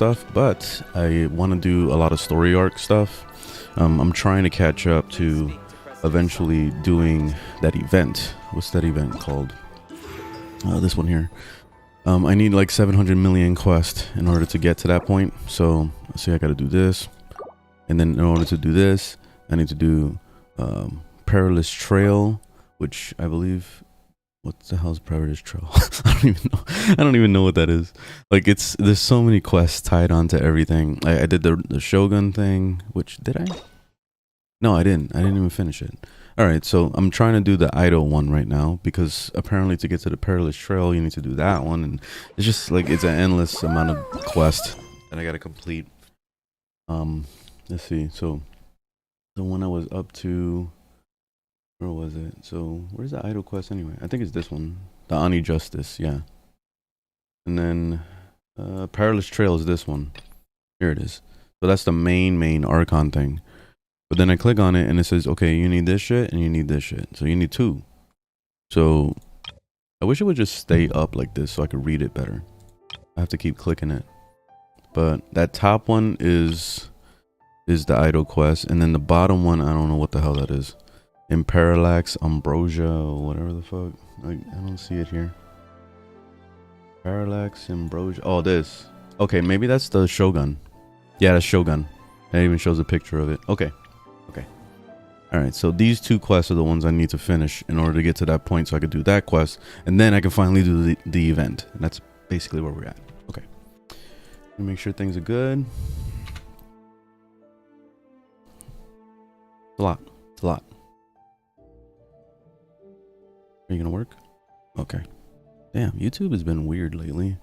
stuff, but I want to do a lot of story arc stuff. I'm trying to catch up to eventually doing that event. What's that event called? This one here. I need like 700 million quest in order to get to that point. So let's see, I got to do this, and then in order to do this, I need to do Perilous Trail, which I believe. What the hell's Perilous Trail? I don't even know. I don't even know what that is. Like, there's so many quests tied onto everything. I did the Shogun thing, which did I? No, I didn't. I didn't even finish it. All right, so I'm trying to do the Idol one right now because apparently to get to the Perilous Trail, you need to do that one, and it's just like it's an endless amount of quest that I gotta complete. Let's see. So the one I was up to. Where was it? So where's the idol quest anyway? I think it's this one, the Ani Justice, yeah. And then Perilous Trail is this one. Here it is. So that's the main Archon thing. But then I click on it and it says, okay, you need this shit and you need this shit. So you need two. So I wish it would just stay up like this so I could read it better. I have to keep clicking it. But that top one is the idol quest, and then the bottom one, I don't know what the hell that is. In Parallax Ambrosia or whatever the fuck. I don't see it here. Parallax Ambrosia. Oh, this. Okay, maybe that's the Shogun. Yeah, that's Shogun. It even shows a picture of it. Okay. Okay. Alright, so these two quests are the ones I need to finish in order to get to that point so I could do that quest. And then I can finally do the event. And that's basically where we're at. Okay. Let me make sure things are good. It's a lot. It's a lot. Are you gonna work? Okay. Damn, YouTube has been weird lately.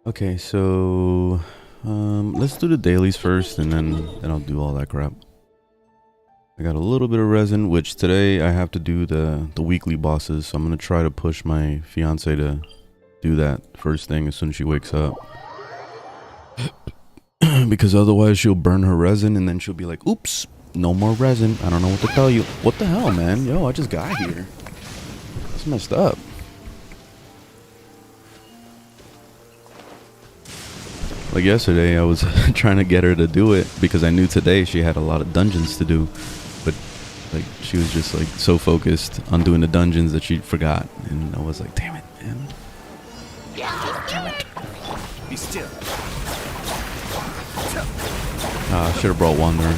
Okay, so let's do the dailies first, and then I'll do all that crap. I got a little bit of resin, which today I have to do the weekly bosses, so I'm gonna try to push my fiance to do that first thing as soon as she wakes up. Because otherwise she'll burn her resin, and then she'll be like, oops, no more resin. I don't know what to tell you. What the hell, man? Yo, I just got here. It's messed up. Like yesterday, I was trying to get her to do it because I knew today she had a lot of dungeons to do, but like she was just like so focused on doing the dungeons that she forgot, and I was like, damn it, man. Damn it. Be still. I should have brought Wanderer.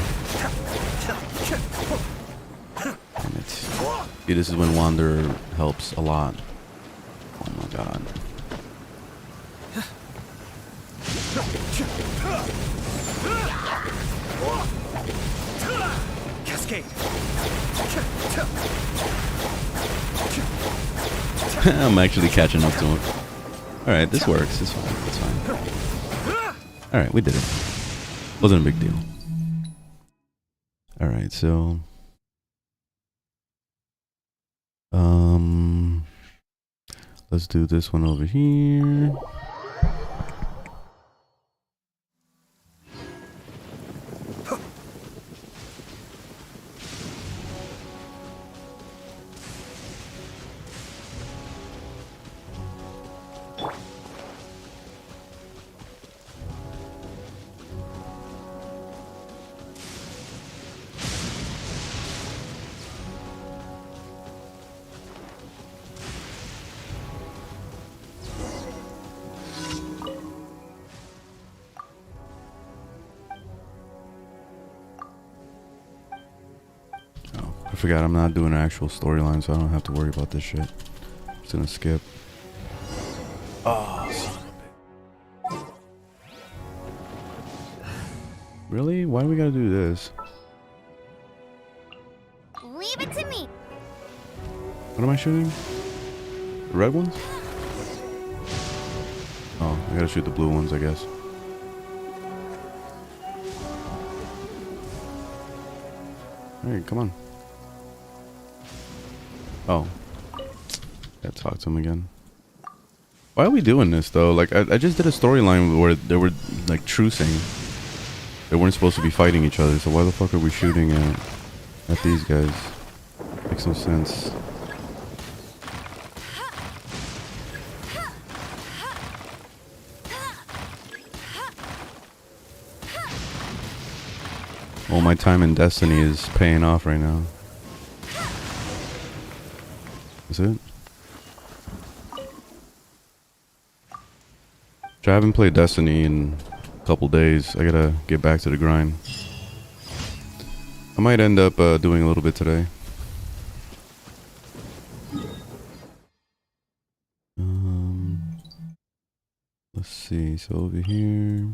Damn it. See, this is when Wanderer helps a lot. Oh my god. Cascade. I'm actually catching up to him. Alright, this works. It's fine. It's fine. Alright, we did it. Wasn't a big deal. Alright, so let's do this one over here. I forgot I'm not doing an actual storyline, so I don't have to worry about this shit. Just gonna skip. Oh, son of a bitch. Really? Why do we gotta do this? Leave it to me. What am I shooting? The red ones? Oh, I gotta shoot the blue ones, I guess. Alright, come on. Oh. Gotta talk to him again. Why are we doing this though? Like, I just did a storyline where they were like trucing. They weren't supposed to be fighting each other, so why the fuck are we shooting at these guys? Makes no sense. All my time in Destiny is paying off right now. Is it? I haven't played Destiny in a couple days. I gotta get back to the grind. I might end up doing a little bit today. Let's see. So over here.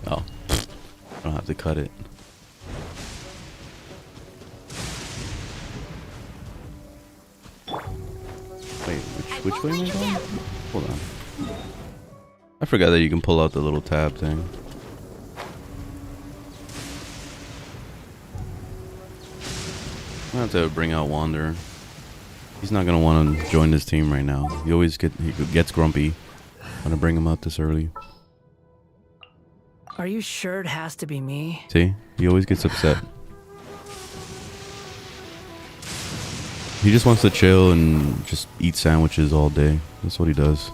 Oh, I don't have to cut it. Wait, which way am I going? Hold on. I forgot that you can pull out the little tab thing. I have to bring out Wander. He's not gonna want to join this team right now. He gets grumpy when I bring him out this early. Are you sure it has to be me? See, he always gets upset. He just wants to chill and just eat sandwiches all day. That's what he does.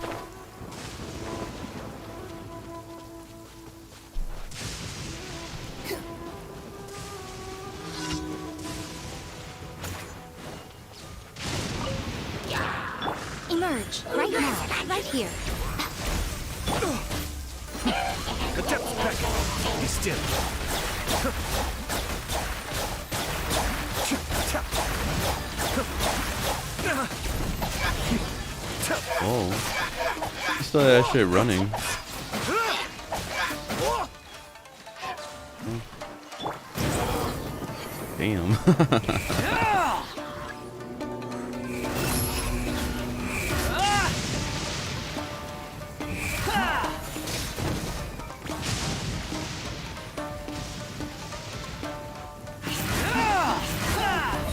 Emerge right now, right here. Be still. Oh, he still had that shit running. Damn.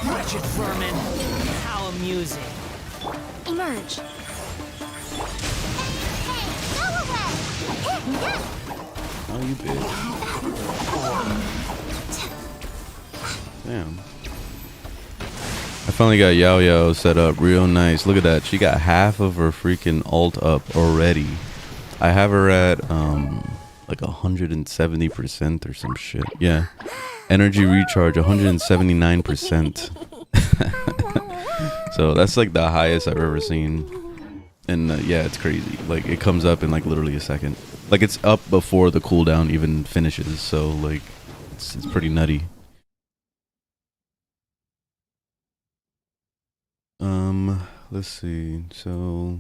Wretched vermin. How amusing. Emerge. Hey, go away! Oh, you bitch. Damn. I finally got Yao Yao set up real nice. Look at that. She got half of her freaking ult up already. I have her at like 170% or some shit. Yeah. Energy recharge 179%. So that's like the highest I've ever seen. And yeah, it's crazy. Like it comes up in like literally a second. Like it's up before the cooldown even finishes. So like it's pretty nutty. Let's see. So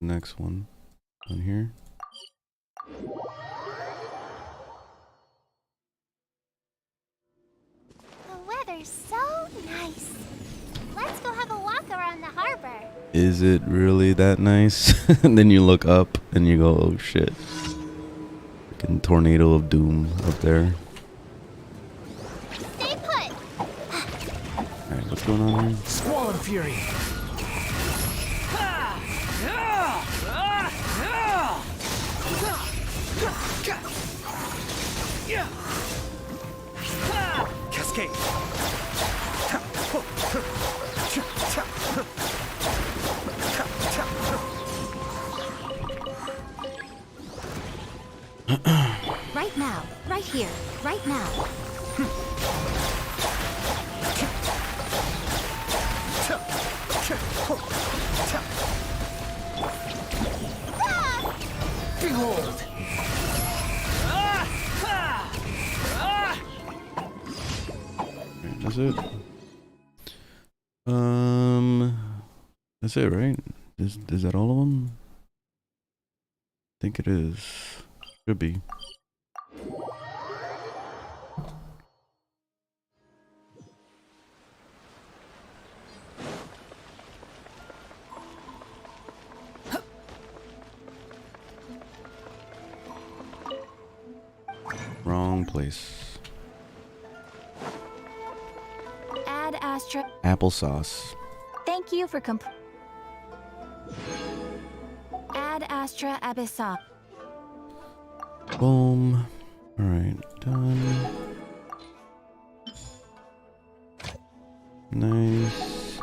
next one on here. The weather's so nice. Let's go have a walk around the harbor. Is it really that nice? And then you look up and you go, oh shit. Freaking tornado of doom up there. Stay put. Alright, what's going on here? Squall and fury. Cascade. Right now, right here, right now. Behold. That's it. That's it, right? Is that all of them? I think it is. Should be. Wrong place. Add Astra. Applesauce. Thank you for Ad Astra Abyssa. Boom. Alright, done. Nice.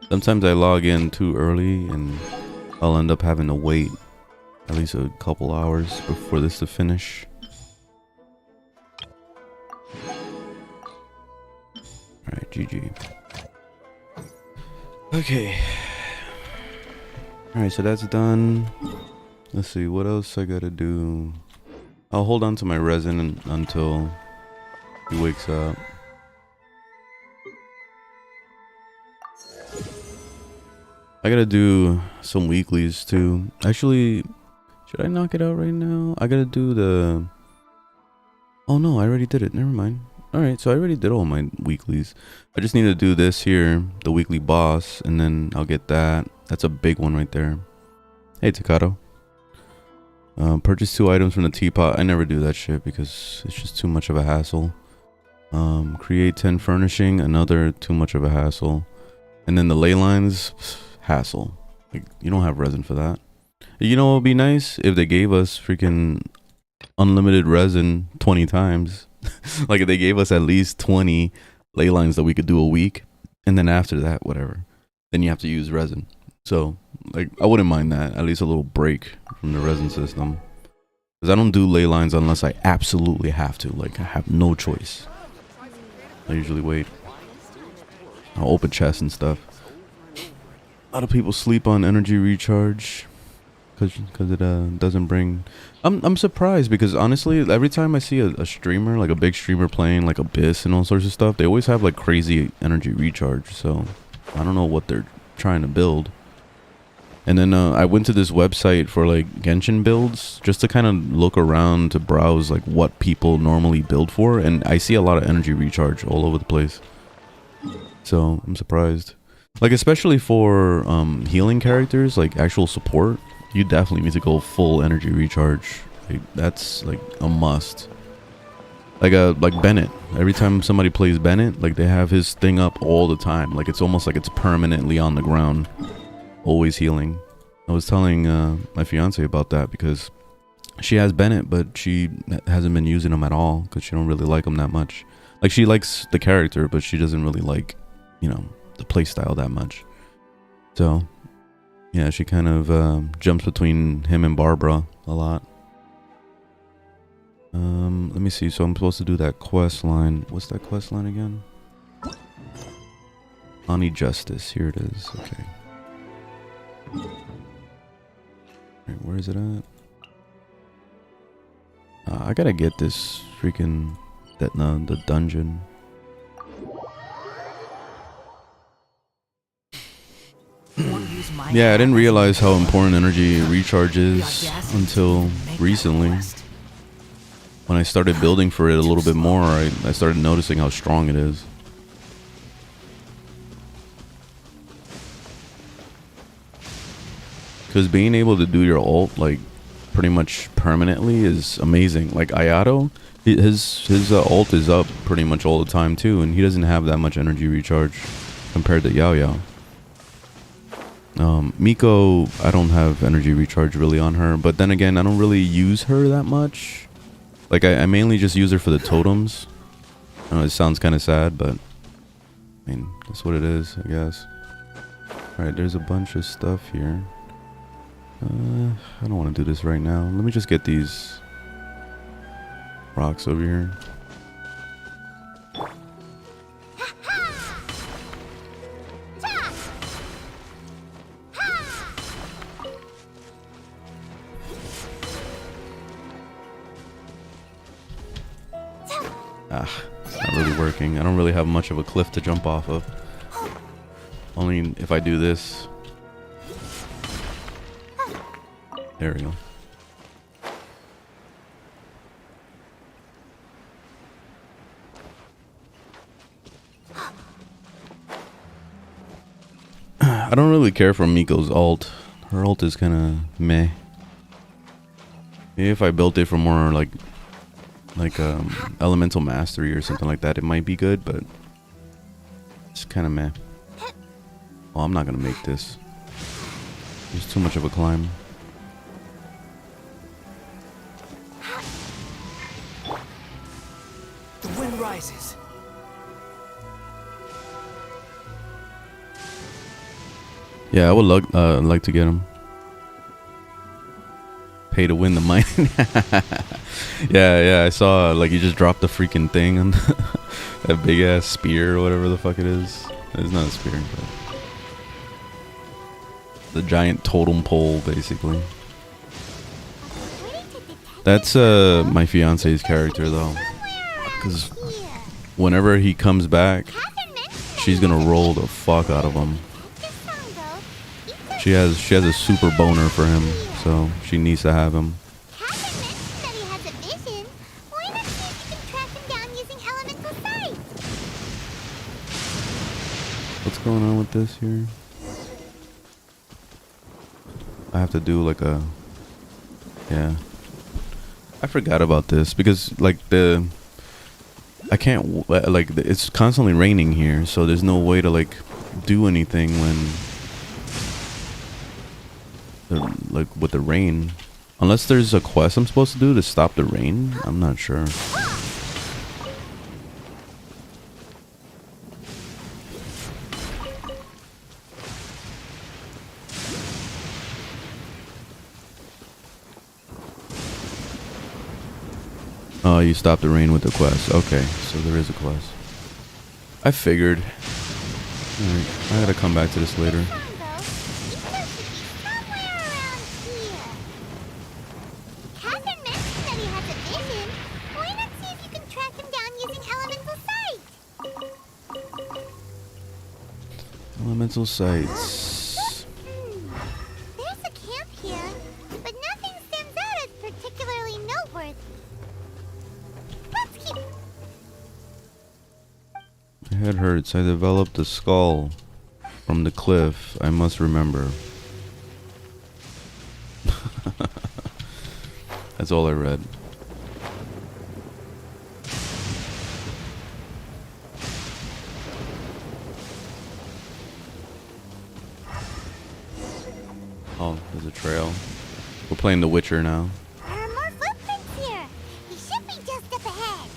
Sometimes I log in too early and I'll end up having to wait at least a couple hours before this to finish. Alright, GG. Okay. Alright, so that's done. Let's see, what else I gotta do? I'll hold on to my resin until he wakes up. I gotta do some weeklies too. Actually, should I knock it out right now? I gotta do the... Oh no, I already did it. Never mind. Alright, so I already did all my weeklies. I just need to do this here, the weekly boss, and then I'll get that. That's a big one right there. Hey, Takato. Purchase 2 items from the teapot. I never do that shit because it's just too much of a hassle. Create 10 furnishing. Another too much of a hassle. And then the ley lines, hassle. Like, you don't have resin for that. You know what would be nice? If they gave us freaking unlimited resin 20 times. Like if they gave us at least 20 ley lines that we could do a week. And then after that, whatever. Then you have to use resin. So, like, I wouldn't mind that. At least a little break from the resin system. Because I don't do ley lines unless I absolutely have to. Like, I have no choice. I usually wait. I'll open chests and stuff. A lot of people sleep on energy recharge. Because it doesn't bring... I'm surprised because, honestly, every time I see a streamer, like a big streamer playing, like Abyss and all sorts of stuff, they always have, like, crazy energy recharge. So, I don't know what they're trying to build. And then I went to this website for like Genshin builds just to kind of look around to browse like what people normally build for, and I see a lot of energy recharge all over the place. So I'm surprised. Like especially for healing characters, like actual support, you definitely need to go full energy recharge. Like, that's like a must. Like Bennett. Every time somebody plays Bennett, like they have his thing up all the time. Like it's almost like it's permanently on the ground. Always healing. I was telling my fiance about that because she has Bennett, but she hasn't been using him at all because she don't really like him that much. Like she likes the character, but she doesn't really like, you know, the playstyle that much. So, yeah, she kind of jumps between him and Barbara a lot. Let me see. So I'm supposed to do that quest line. What's that quest line again? Ani Justice. Here it is. Okay. Right, where is it at? I gotta get this freaking the dungeon. Yeah, I didn't realize how important energy recharge is until recently. When I started building for it a little bit more, I started noticing how strong it is. Because being able to do your ult like pretty much permanently is amazing. Like Ayato, his ult is up pretty much all the time too, and he doesn't have that much energy recharge compared to Yao Yao. Miko, I don't have energy recharge really on her, but then again, I don't really use her that much. Like I mainly just use her for the totems. I know it sounds kind of sad, but I mean that's what it is, I guess. All right, there's a bunch of stuff here. I don't want to do this right now. Let me just get these rocks over here. It's not really working. I don't really have much of a cliff to jump off of. Only if I do this. There we go. I don't really care for Miko's ult. Her ult is kind of meh. Maybe if I built it for more like elemental mastery or something like that, it might be good, but it's kind of meh. Oh, I'm not gonna make this. It's too much of a climb. The wind rises. Yeah, I would like to get him. Pay to win the mining. Yeah, I saw like you just dropped the freaking thing on that big ass spear or whatever the fuck it is. It's not a spear, but the giant totem pole, basically. That's my fiance's character though, because whenever he comes back, she's gonna roll the fuck out of him. She has a super boner for him, so she needs to have him. What's going on with this here? I have to do like a... Yeah. I forgot about this because like I can't like it's constantly raining here, so there's no way to like do anything when like with the rain, unless there's a quest I'm supposed to do to stop the rain. I'm not sure. Oh, you stop the rain with the quest. Okay, so there is a quest. I figured. Alright, I gotta come back to this later. Elemental sites. There's a camp here, but nothing stands out as particularly noteworthy. Let's keep... My head hurts. I developed a skull from the cliff. I must remember. That's all I read. Oh, there's a trail. We're playing The Witcher now. There are more footprints here. He should be just up ahead.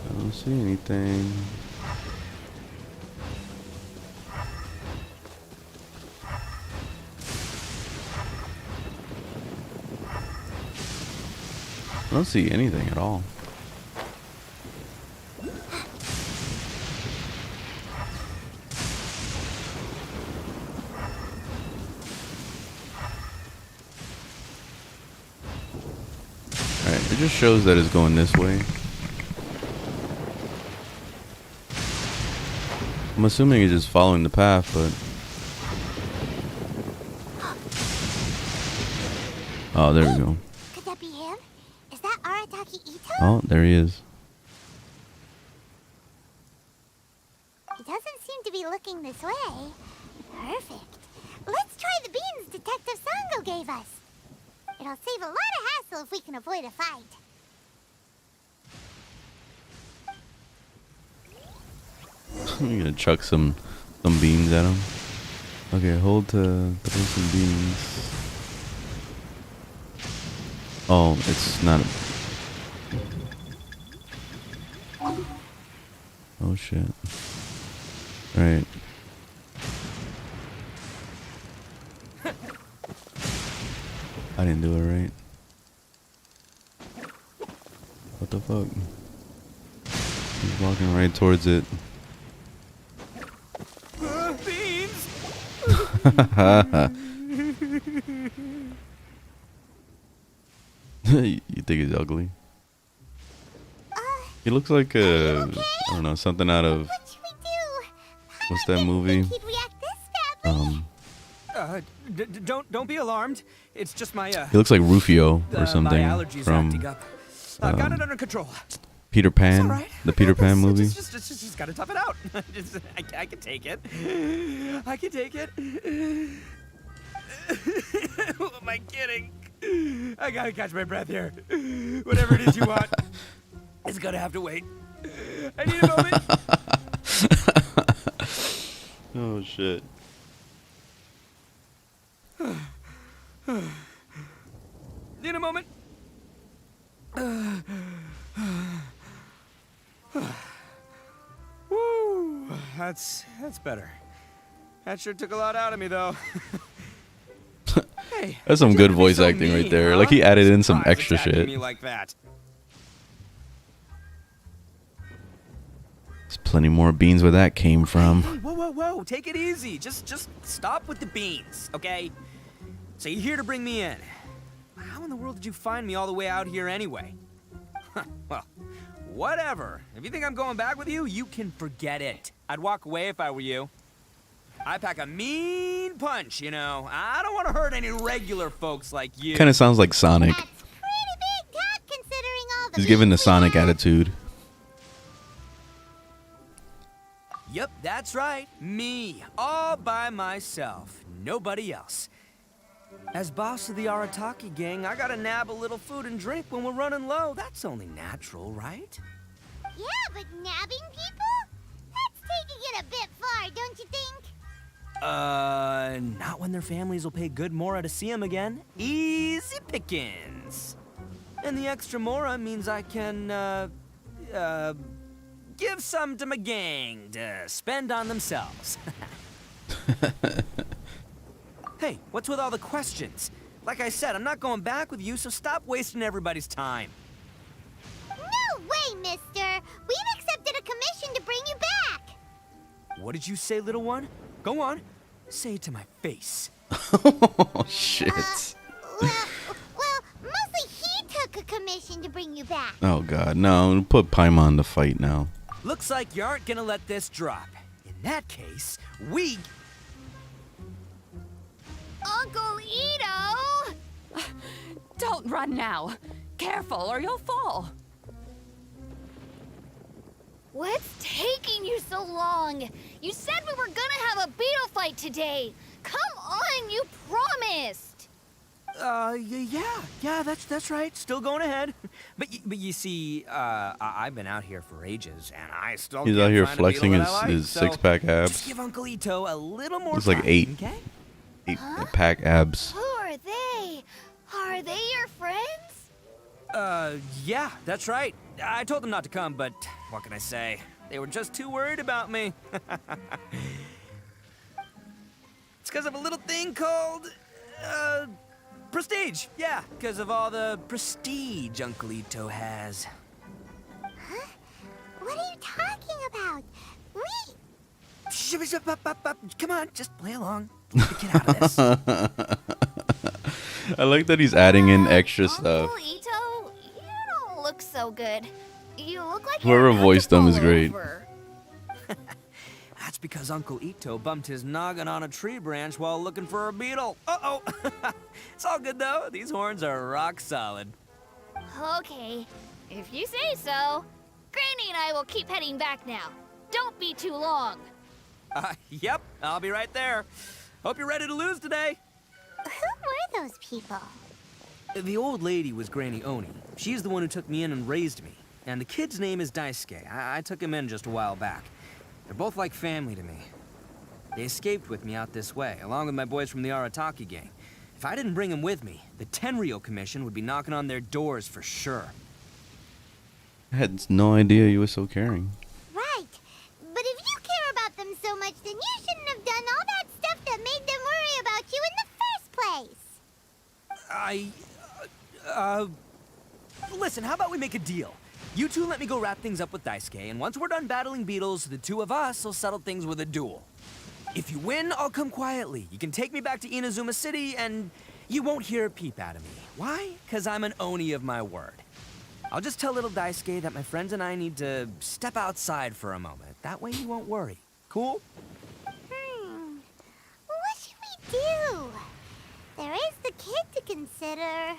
I don't see anything. I don't see anything at all. Alright, it just shows that it's going this way. I'm assuming it's just following the path, but... Oh, there we go. Could that be him? Is that Arataki Ito? Oh, there he is. He doesn't seem to be looking this way. Perfect. Let's try the beans Detective Sango gave us. It'll save a lot of hassle if we can avoid a fight. I'm gonna chuck some beans at him. Okay, hold to throw some beans. Oh, it's not a... Oh shit. Right. I didn't do it right. What the fuck? He's walking right towards it. Beans! You think he's ugly? He looks like I don't know, something out of... What should we do? What's that movie? He'd react this badly. Don't be alarmed. It's just my He looks like Rufio or my something allergies from acting up. I got it under control. Peter It's Pan, all right. the Peter Pan movie. Just gotta tough it out. I can take it. I can take it. Who am I kidding? I gotta catch my breath here. Whatever it is you want, it's gonna have to wait. I need a moment. Oh shit. Need a moment. Woo, that's better. That sure took a lot out of me, though. Hey, That's some you good have to be voice so acting right mean, there. huh? Like he added in some Surprise extra attacking shit. me like that. There's plenty more beans where that came from. Hey, whoa! Take it easy. Just stop with the beans, okay? So you're here to bring me in. How in the world did you find me all the way out here anyway? Well, whatever. If you think I'm going back with you, you can forget it. I'd walk away if I were you. I pack a mean punch, you know. I don't want to hurt any regular folks like you. Kind of sounds like Sonic. That's pretty big talk considering all the He's giving the beans we Sonic have. attitude. Yep, that's right. Me. All by myself. Nobody else. As boss of the Arataki gang, I gotta nab a little food and drink when we're running low. That's only natural, right? Yeah, but nabbing people? That's taking it a bit far, don't you think? Not when their families will pay good mora to see them again. Easy pickings. And the extra mora means I can, give some to my gang to spend on themselves. Hey, what's with all the questions? Like I said, I'm not going back with you, so stop wasting everybody's time. No way, mister! We've accepted a commission to bring you back! What did you say, little one? Go on. Say it to my face. Oh shit. Well, mostly he took a commission to bring you back. Oh god, no, put Paimon to fight now. Looks like you aren't gonna let this drop. In that case, we... Uncle Ito! Don't run now. Careful or you'll fall. What's taking you so long? You said we were gonna have a beetle fight today. Come on, you promised. Yeah, that's right. Still going ahead. But you see, I've been out here for ages, and I still He's can't out here find a beetle flexing that I like, his so six-pack Just abs. give Uncle Ito a little more It's like time, 8. okay? 8-pack abs. Who are they? Are they your friends? Yeah, that's right. I told them not to come, but what can I say? They were just too worried about me. It's because of a little thing called, prestige. Yeah, because of all the prestige Uncle Ito has. Huh? What are you talking about? We... Come on, just play along. Get out of this. I like that he's adding in extra stuff. Uncle Ito, you don't look so good. You look like Whoever you're about to voiced them is fall great. over. That's because Uncle Ito bumped his noggin on a tree branch while looking for a beetle. Uh-oh. It's all good, though. These horns are rock solid. Okay, if you say so. Granny and I will keep heading back now. Don't be too long. Yep, I'll be right there. Hope you're ready to lose today. Who were those people? The old lady was Granny Oni. She's the one who took me in and raised me. And the kid's name is Daisuke. I took him in just a while back. They're both like family to me. They escaped with me out this way, along with my boys from the Arataki gang. If I didn't bring them with me, the Tenryou Commission would be knocking on their doors for sure. I had no idea you were so caring. Right. But if you care about them so much, then you shouldn't have done all that stuff that made them worry about you in the first place. Listen, how about we make a deal? You two let me go wrap things up with Daisuke, and once we're done battling beetles, the two of us will settle things with a duel. If you win, I'll come quietly. You can take me back to Inazuma City, and you won't hear a peep out of me. Why? Because I'm an Oni of my word. I'll just tell little Daisuke that my friends and I need to step outside for a moment. That way he won't worry. Cool? What should we do? There is the kid to consider.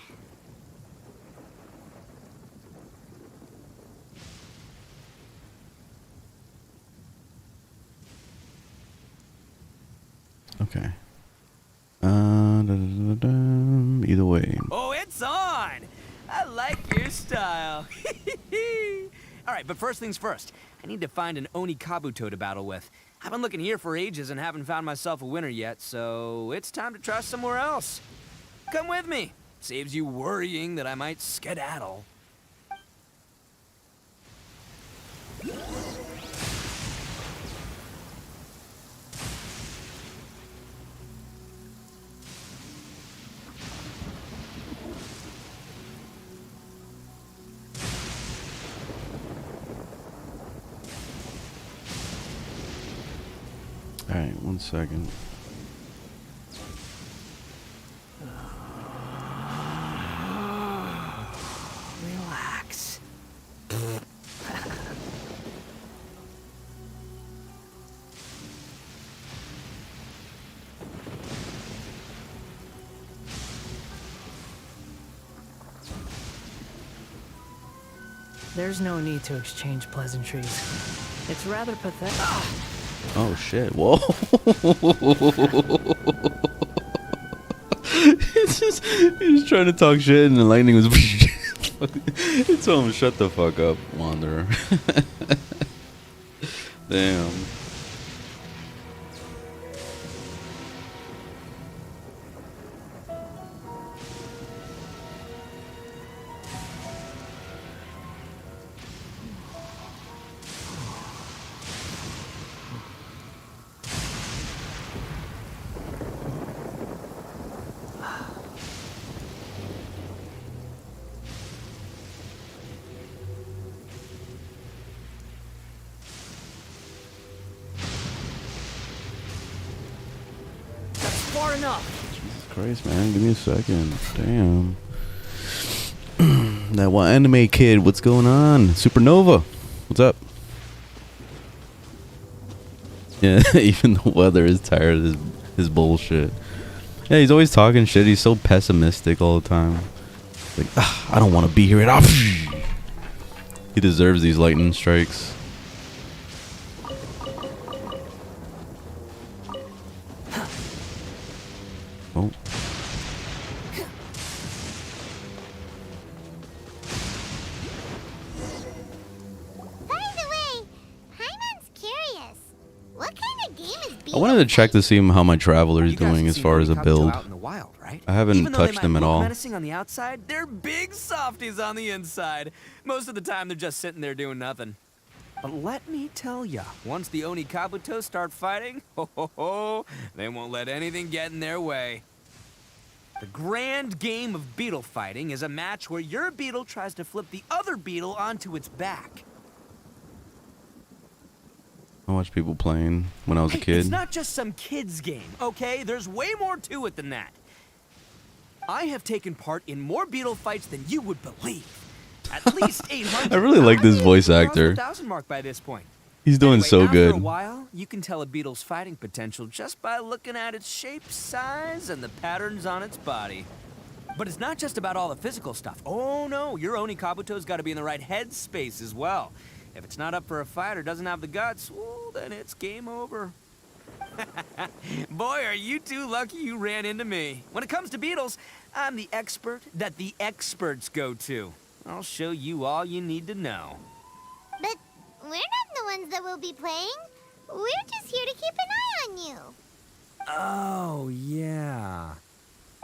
Okay. Da, da, either way. Oh, it's on! I like your style. Alright, but first things first. I need to find an Oni Kabuto to battle with. I've been looking here for ages and haven't found myself a winner yet, so it's time to try somewhere else. Come with me. Saves you worrying that I might skedaddle. All right, 1 second. Relax. There's no need to exchange pleasantries. It's rather pathetic. Oh shit! Whoa! he's trying to talk shit, and the lightning was. He told him, "Shut the fuck up, Wanderer." Damn. Far enough. Jesus Christ, man! Give me a second. Damn. That one anime kid. What's going on? Supernova. What's up? Yeah, even the weather is tired of his bullshit. Yeah, he's always talking shit. He's so pessimistic all the time. Like, I don't want to be here at all. He deserves these lightning strikes. Oh. By the way, Paimon's curious. What kind of game is I wanted to check to see how my Traveler is You guys doing have as seen far as a Oni Kabuto build. out in the wild, right? I haven't Even though they touched might them at look all. menacing on the outside, they're big softies on the inside. Most of the time, they're just sitting there doing nothing. But let me tell ya, once the Oni Kabuto start fighting, they won't let anything get in their way. The grand game of beetle fighting is a match where your beetle tries to flip the other beetle onto its back. I watched people playing when I was a Hey, kid. it's not just some kid's game, okay? There's way more to it than that. I have taken part in more beetle fights than you would believe. At least 800. I really like this I've voice crossed actor. the 1,000 mark by this point. He's doing Anyway, so after good. a while, you can tell a beetle's fighting potential just by looking at its shape, size, and the patterns on its body. But it's not just about all the physical stuff. Oh no, your Oni Kabuto's got to be in the right headspace as well. If it's not up for a fight or doesn't have the guts, well, then it's game over. Boy, are you two lucky you ran into me. When it comes to beetles, I'm the expert that the experts go to. I'll show you all you need to know. But we're not the ones that will be playing. We're just here to keep an eye on you. Oh, yeah.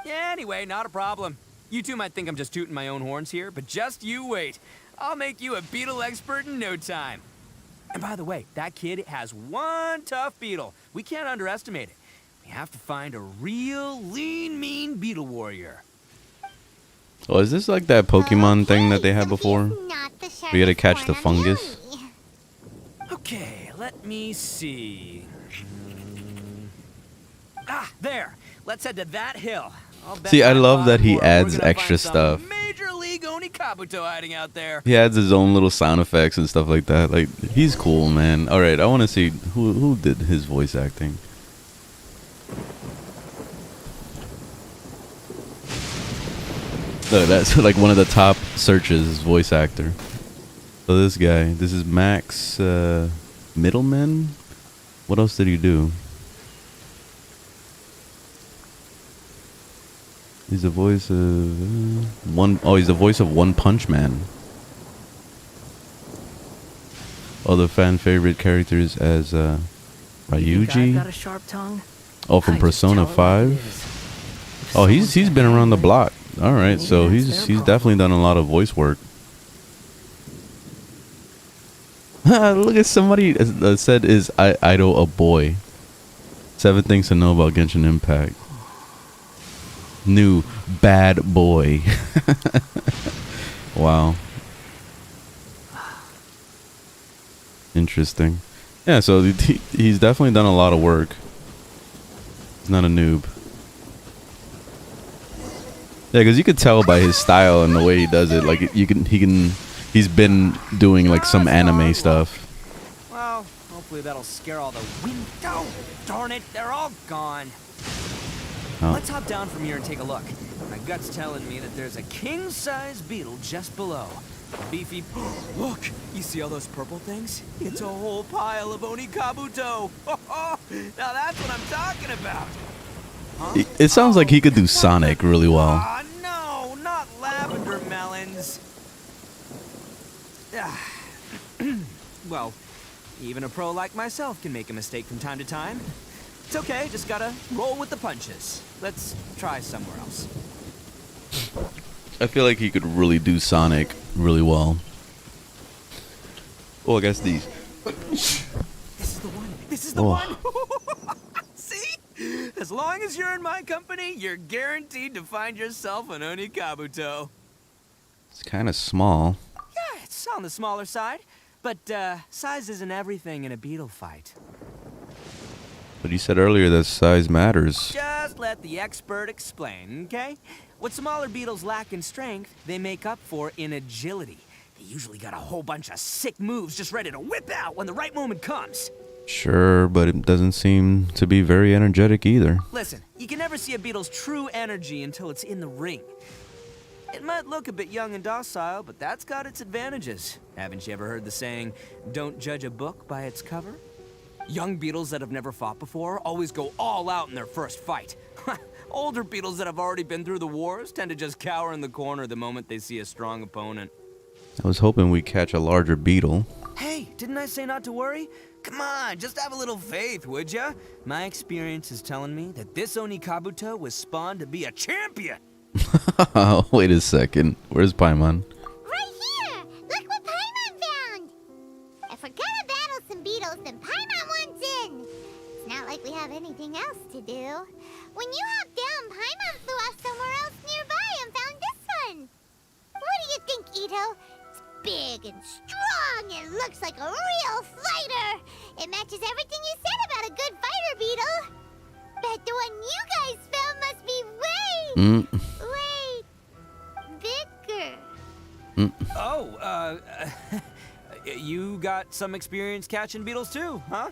Yeah, anyway, not a problem. You two might think I'm just tooting my own horns here, but just you wait. I'll make you a beetle expert in no time. And by the way, that kid has one tough beetle. We can't underestimate it. We have to find a real lean, mean beetle warrior. Oh, is this like that Pokemon thing that they had so before? he's not the We gotta sharpest catch the corn on fungus? Ellie. Okay, let me see. Ah, there. Let's head to that hill. I'll bet See, I my love that he bottom adds we're gonna extra find some stuff. Major League Oni Kabuto hiding out there. He adds his own little sound effects and stuff like that. Like, he's cool, man. All right, I want to see who did his voice acting. Look, that's like one of the top searches is voice actor. So this guy, this is Max Middleman. What else did he do? He's the voice of one. Oh, he's the voice of One Punch Man. Other fan favorite characters as I've Ryuji. got a sharp tongue. Oh, from I just Persona tell it like it 5. is. Oh, he's been around the block. All right, Maybe so that's he's their definitely done a lot of voice work. Look at somebody said, "Is Idol a boy?" 7 things to know about Genshin Impact. New bad boy. Wow. Interesting. Yeah, so he's definitely done a lot of work. He's not a noob. Yeah, because you could tell by his style and the way he does it. Like he's been doing like some anime stuff. Well, hopefully that'll scare all the wind. Oh, darn it, they're all gone. Oh. Let's hop down from here and take a look. My gut's telling me that there's a king-size beetle just below. Beefy. Look, you see all those purple things? It's a whole pile of Onikabuto. Now that's what I'm talking about. Huh? It sounds like he could do Sonic really well. Ah, no, not lavender melons. Ah. Well, even a pro like myself can make a mistake from time to time. It's okay, just gotta roll with the punches. Let's try somewhere else. I feel like he could really do Sonic really well. Oh, I guess these. This is the one. This is the Oh. one. See? As long as you're in my company, you're guaranteed to find yourself an Onikabuto. It's kind of small. Yeah, it's on the smaller side. But size isn't everything in a beetle fight. But you said earlier that size matters. Just let the expert explain, okay? What smaller beetles lack in strength, they make up for in agility. They usually got a whole bunch of sick moves just ready to whip out when the right moment comes. Sure, but it doesn't seem to be very energetic either. Listen, you can never see a beetle's true energy until it's in the ring. It might look a bit young and docile, but that's got its advantages. Haven't you ever heard the saying, don't judge a book by its cover? Young beetles that have never fought before always go all out in their first fight. Older beetles that have already been through the wars tend to just cower in the corner the moment they see a strong opponent. I was hoping we'd catch a larger beetle. Hey, didn't I say not to worry? Come on, just have a little faith, would ya? My experience is telling me that this Onikabuto was spawned to be a champion. Wait a second. Where's Paimon? Right here! Look what Paimon found! If we're gonna battle some beetles, then Paimon wants in! It's not like we have anything else to do. When you hopped down, Paimon flew off somewhere else nearby and found this one! What do you think, Ito? It's big and strong and looks like a real fighter! It matches everything you said about a good fighter beetle! Bet the one you guys found must be way bigger. Oh, you got some experience catching beetles too, huh?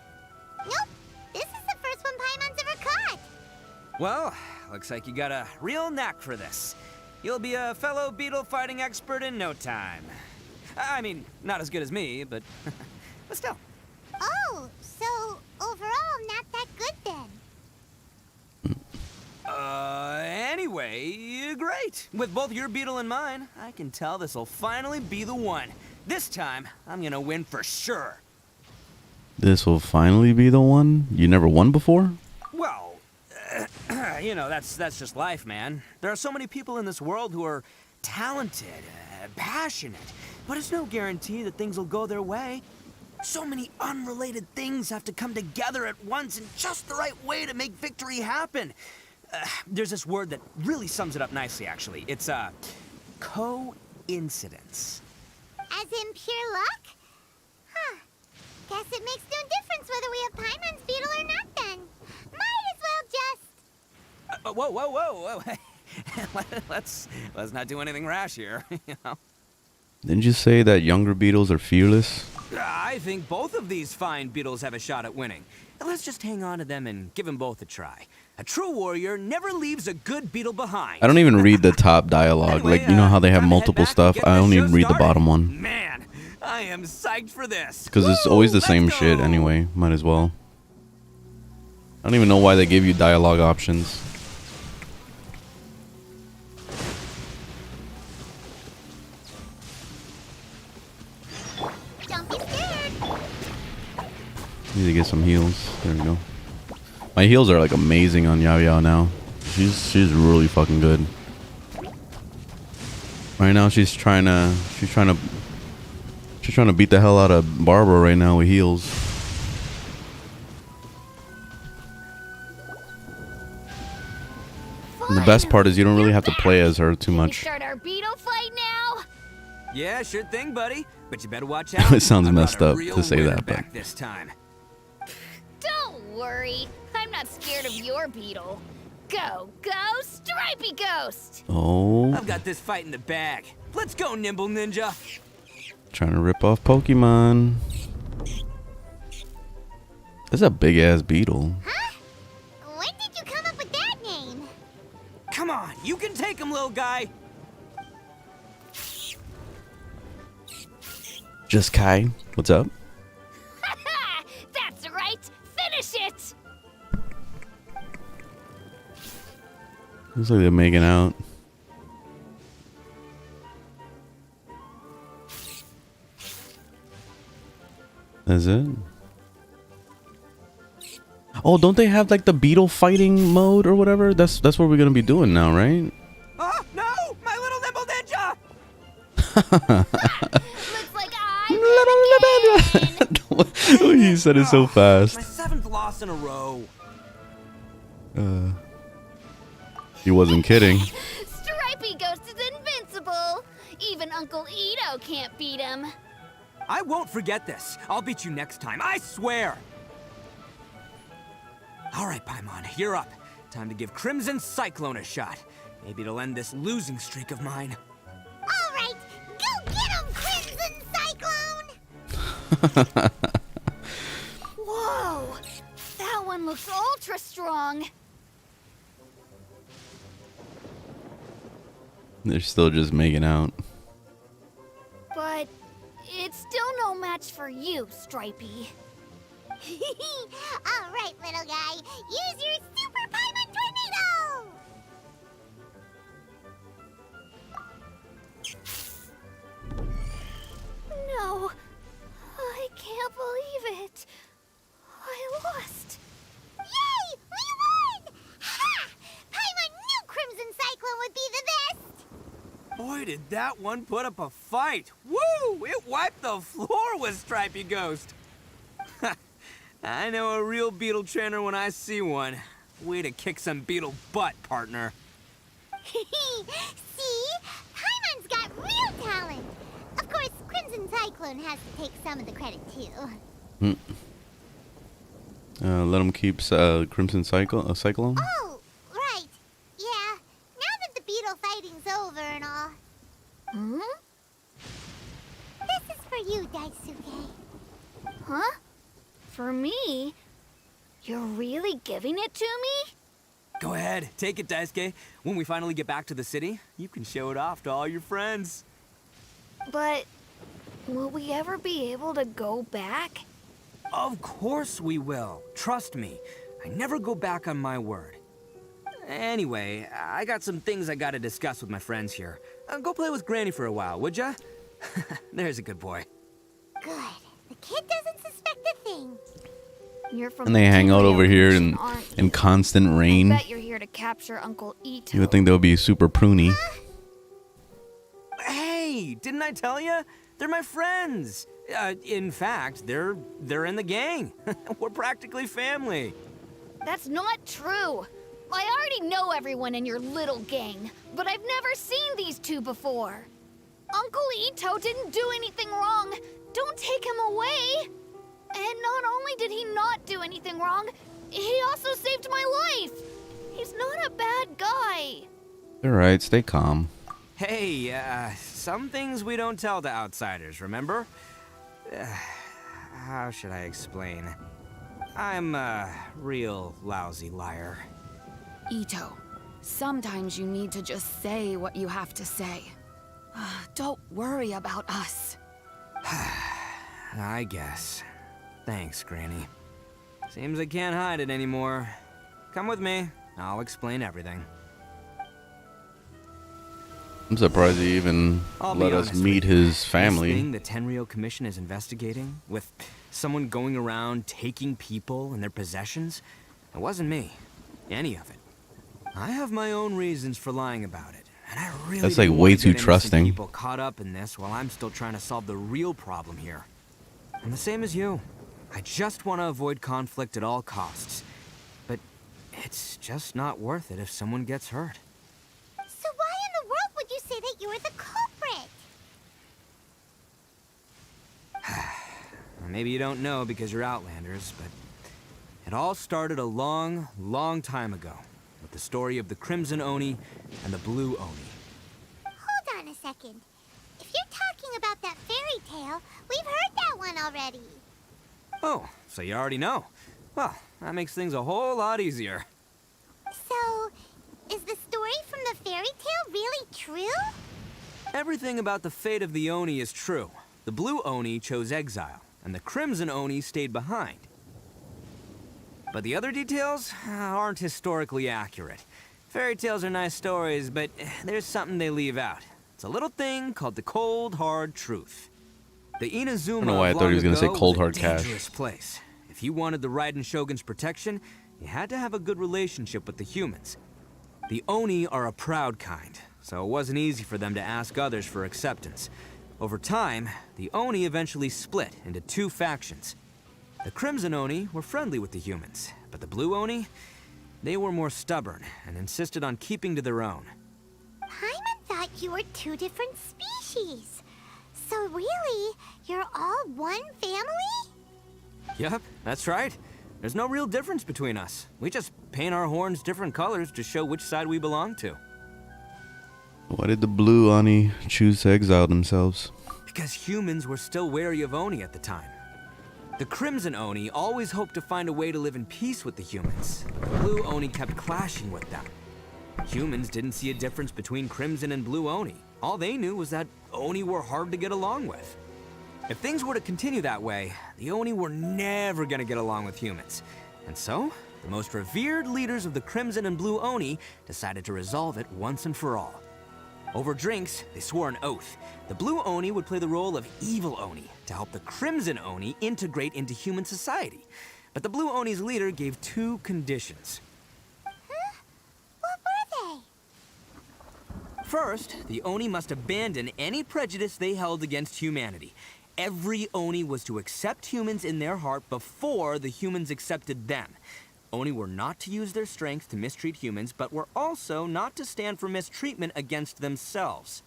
Nope. This is the first one Paimon's ever caught. Well, looks like you got a real knack for this. You'll be a fellow beetle fighting expert in no time. I mean, not as good as me, but but still. Oh, so overall not that good then. Anyway, great. With both your beetle and mine, I can tell this'll finally be the one. This time, I'm gonna win for sure. This will finally be the one? You never won before? Well, you know, that's just life, man. There are so many people in this world who are talented, passionate, but it's no guarantee that things will go their way. So many unrelated things have to come together at once in just the right way to make victory happen. There's this word that really sums it up nicely, actually. It's, coincidence. As in pure luck? Huh. Guess it makes no difference whether we have Paimon's beetle or not then. Might as well just... Whoa. Let's not do anything rash here, you know? Didn't you say that younger beetles are fearless? I think both of these fine beetles have a shot at winning. Let's just hang on to them and give them both a try. A true warrior never leaves a good beetle behind. I don't even read the top dialogue. Anyway, like, you know how they have time to head multiple back and stuff? get I this only show even read the started. bottom one. Man, I am psyched for this. Because it's always the Woo, same let's shit go. anyway. Might as well. I don't even know why they give you dialogue options. Need to get some heals. There we go. My heals are like amazing on Yao Yao now. She's really fucking good. Right now she's trying to beat the hell out of Barbara right now with heals. And the best part is you don't really have to play as her too much. Start our beetle fight now. Yeah, sure thing, buddy. But you better watch out. It sounds I've got messed a up real to say winner that, but back this time. Don't worry, I'm not scared of your beetle. Go, Stripey Ghost! oh, I've got this fight in the bag. Let's go, Nimble Ninja. trying to rip off Pokemon. That's a big ass beetle. Huh? When did you come up with that name? Come on, you can take him, little guy. Just Kai, what's up? That's right! Finish it! Looks like they're making out. That's it. Oh, don't they have like the beetle fighting mode or whatever? That's what we're gonna be doing now, right? Oh, no! My little Nimble Ninja! Looks like I win again! He said it so My fast. 7th loss in a row. He wasn't kidding. Stripey Ghost is invincible! Even Uncle Ito can't beat him. I won't forget this. I'll beat you next time, I swear! Alright, Paimon, you're up. Time to give Crimson Cyclone a shot. Maybe it'll end this losing streak of mine. All right, go get him, Crimson Cyclone! Whoa! That one looks ultra strong. They're still just making out. But it's still no match for you, Stripey. All right, little guy, use your Super Paimon Tornado! No, I can't believe it. I lost. Yay! We won! Ha! Paimon knew Crimson Cyclone would be the best! Boy, did that one put up a fight. Woo! It wiped the floor with Stripey Ghost. I know a real beetle trainer when I see one. Way to kick some beetle butt, partner. See? Paimon's got real talent! Of course, Crimson Cyclone has to take some of the credit, too. Let him keep Crimson Cyclone. Oh, right. Yeah. Now that the beetle fighting's over and all. Hmm? This is for you, Daisuke. Huh? For me? You're really giving it to me? Go ahead, take it, Daisuke. When we finally get back to the city, you can show it off to all your friends. But will we ever be able to go back? Of course we will. Trust me. I never go back on my word. Anyway, I got some things I gotta discuss with my friends here. Go play with Granny for a while, would ya? There's a good boy. Good. The kid doesn't suspect a thing. You're from And they the hang out Tingley over here Ocean, in aren't you? constant rain. I bet you're here to capture Uncle Ito. You would think they would be super pruny. Hey, didn't I tell you? They're my friends. In fact, they're in the gang. We're practically family. That's not true. I already know everyone in your little gang, but I've never seen these two before. Uncle Ito didn't do anything wrong. Don't take him away. And not only did he not do anything wrong, he also saved my life. He's not a bad guy. Alright, stay calm. Hey, some things we don't tell to outsiders, remember? How should I explain? I'm a real lousy liar. Ito, sometimes you need to just say what you have to say. Don't worry about us. I guess. Thanks, Granny. Seems I can't hide it anymore. Come with me. I'll explain everything. I'm surprised he even I'll be let us honest meet with you. his This family. thing the Tenryou Commission is investigating, with someone going around taking people and their possessions, it wasn't me. Any of it. I have my own reasons for lying about it, and I really That's, like, didn't way want to too get innocent trusting. people caught up in this while I'm still trying to solve the real problem here. I'm the same as you. I just want to avoid conflict at all costs. But it's just not worth it if someone gets hurt. So why in the world would you say that you were the culprit? Maybe you don't know because you're Outlanders, but it all started a long, long time ago with the story of the Crimson Oni and the Blue Oni. Hold on a second. If you're talking about that fairy tale, we've heard that one already. Oh, so you already know. Well, that makes things a whole lot easier. So, is the story from the fairy tale really true? Everything about the fate of the Oni is true. The Blue Oni chose exile, and the Crimson Oni stayed behind. But the other details aren't historically accurate. Fairy tales are nice stories, but there's something they leave out. It's a little thing called the cold, hard truth. The Inazuma I don't know why I of thought he was long gonna say ago cold, was a hard cash. dangerous place. If you wanted the Raiden Shogun's protection, you had to have a good relationship with the humans. The Oni are a proud kind, so it wasn't easy for them to ask others for acceptance. Over time, the Oni eventually split into two factions. The Crimson Oni were friendly with the humans, but the Blue Oni, they were more stubborn and insisted on keeping to their own. Paimon thought you were two different species. So really, you're all one family? Yep, that's right. There's no real difference between us. We just paint our horns different colors to show which side we belong to. Why did the Blue Oni choose to exile themselves? Because humans were still wary of Oni at the time. The Crimson Oni always hoped to find a way to live in peace with the humans. The Blue Oni kept clashing with them. Humans didn't see a difference between Crimson and Blue Oni. All they knew was that Oni were hard to get along with. If things were to continue that way, the Oni were never gonna get along with humans. And so, the most revered leaders of the Crimson and Blue Oni decided to resolve it once and for all. Over drinks, they swore an oath. The Blue Oni would play the role of evil Oni to help the Crimson Oni integrate into human society. But the Blue Oni's leader gave two conditions. What were they? First, the Oni must abandon any prejudice they held against humanity. Every Oni was to accept humans in their heart before the humans accepted them. Oni were not to use their strength to mistreat humans, but were also not to stand for mistreatment against themselves.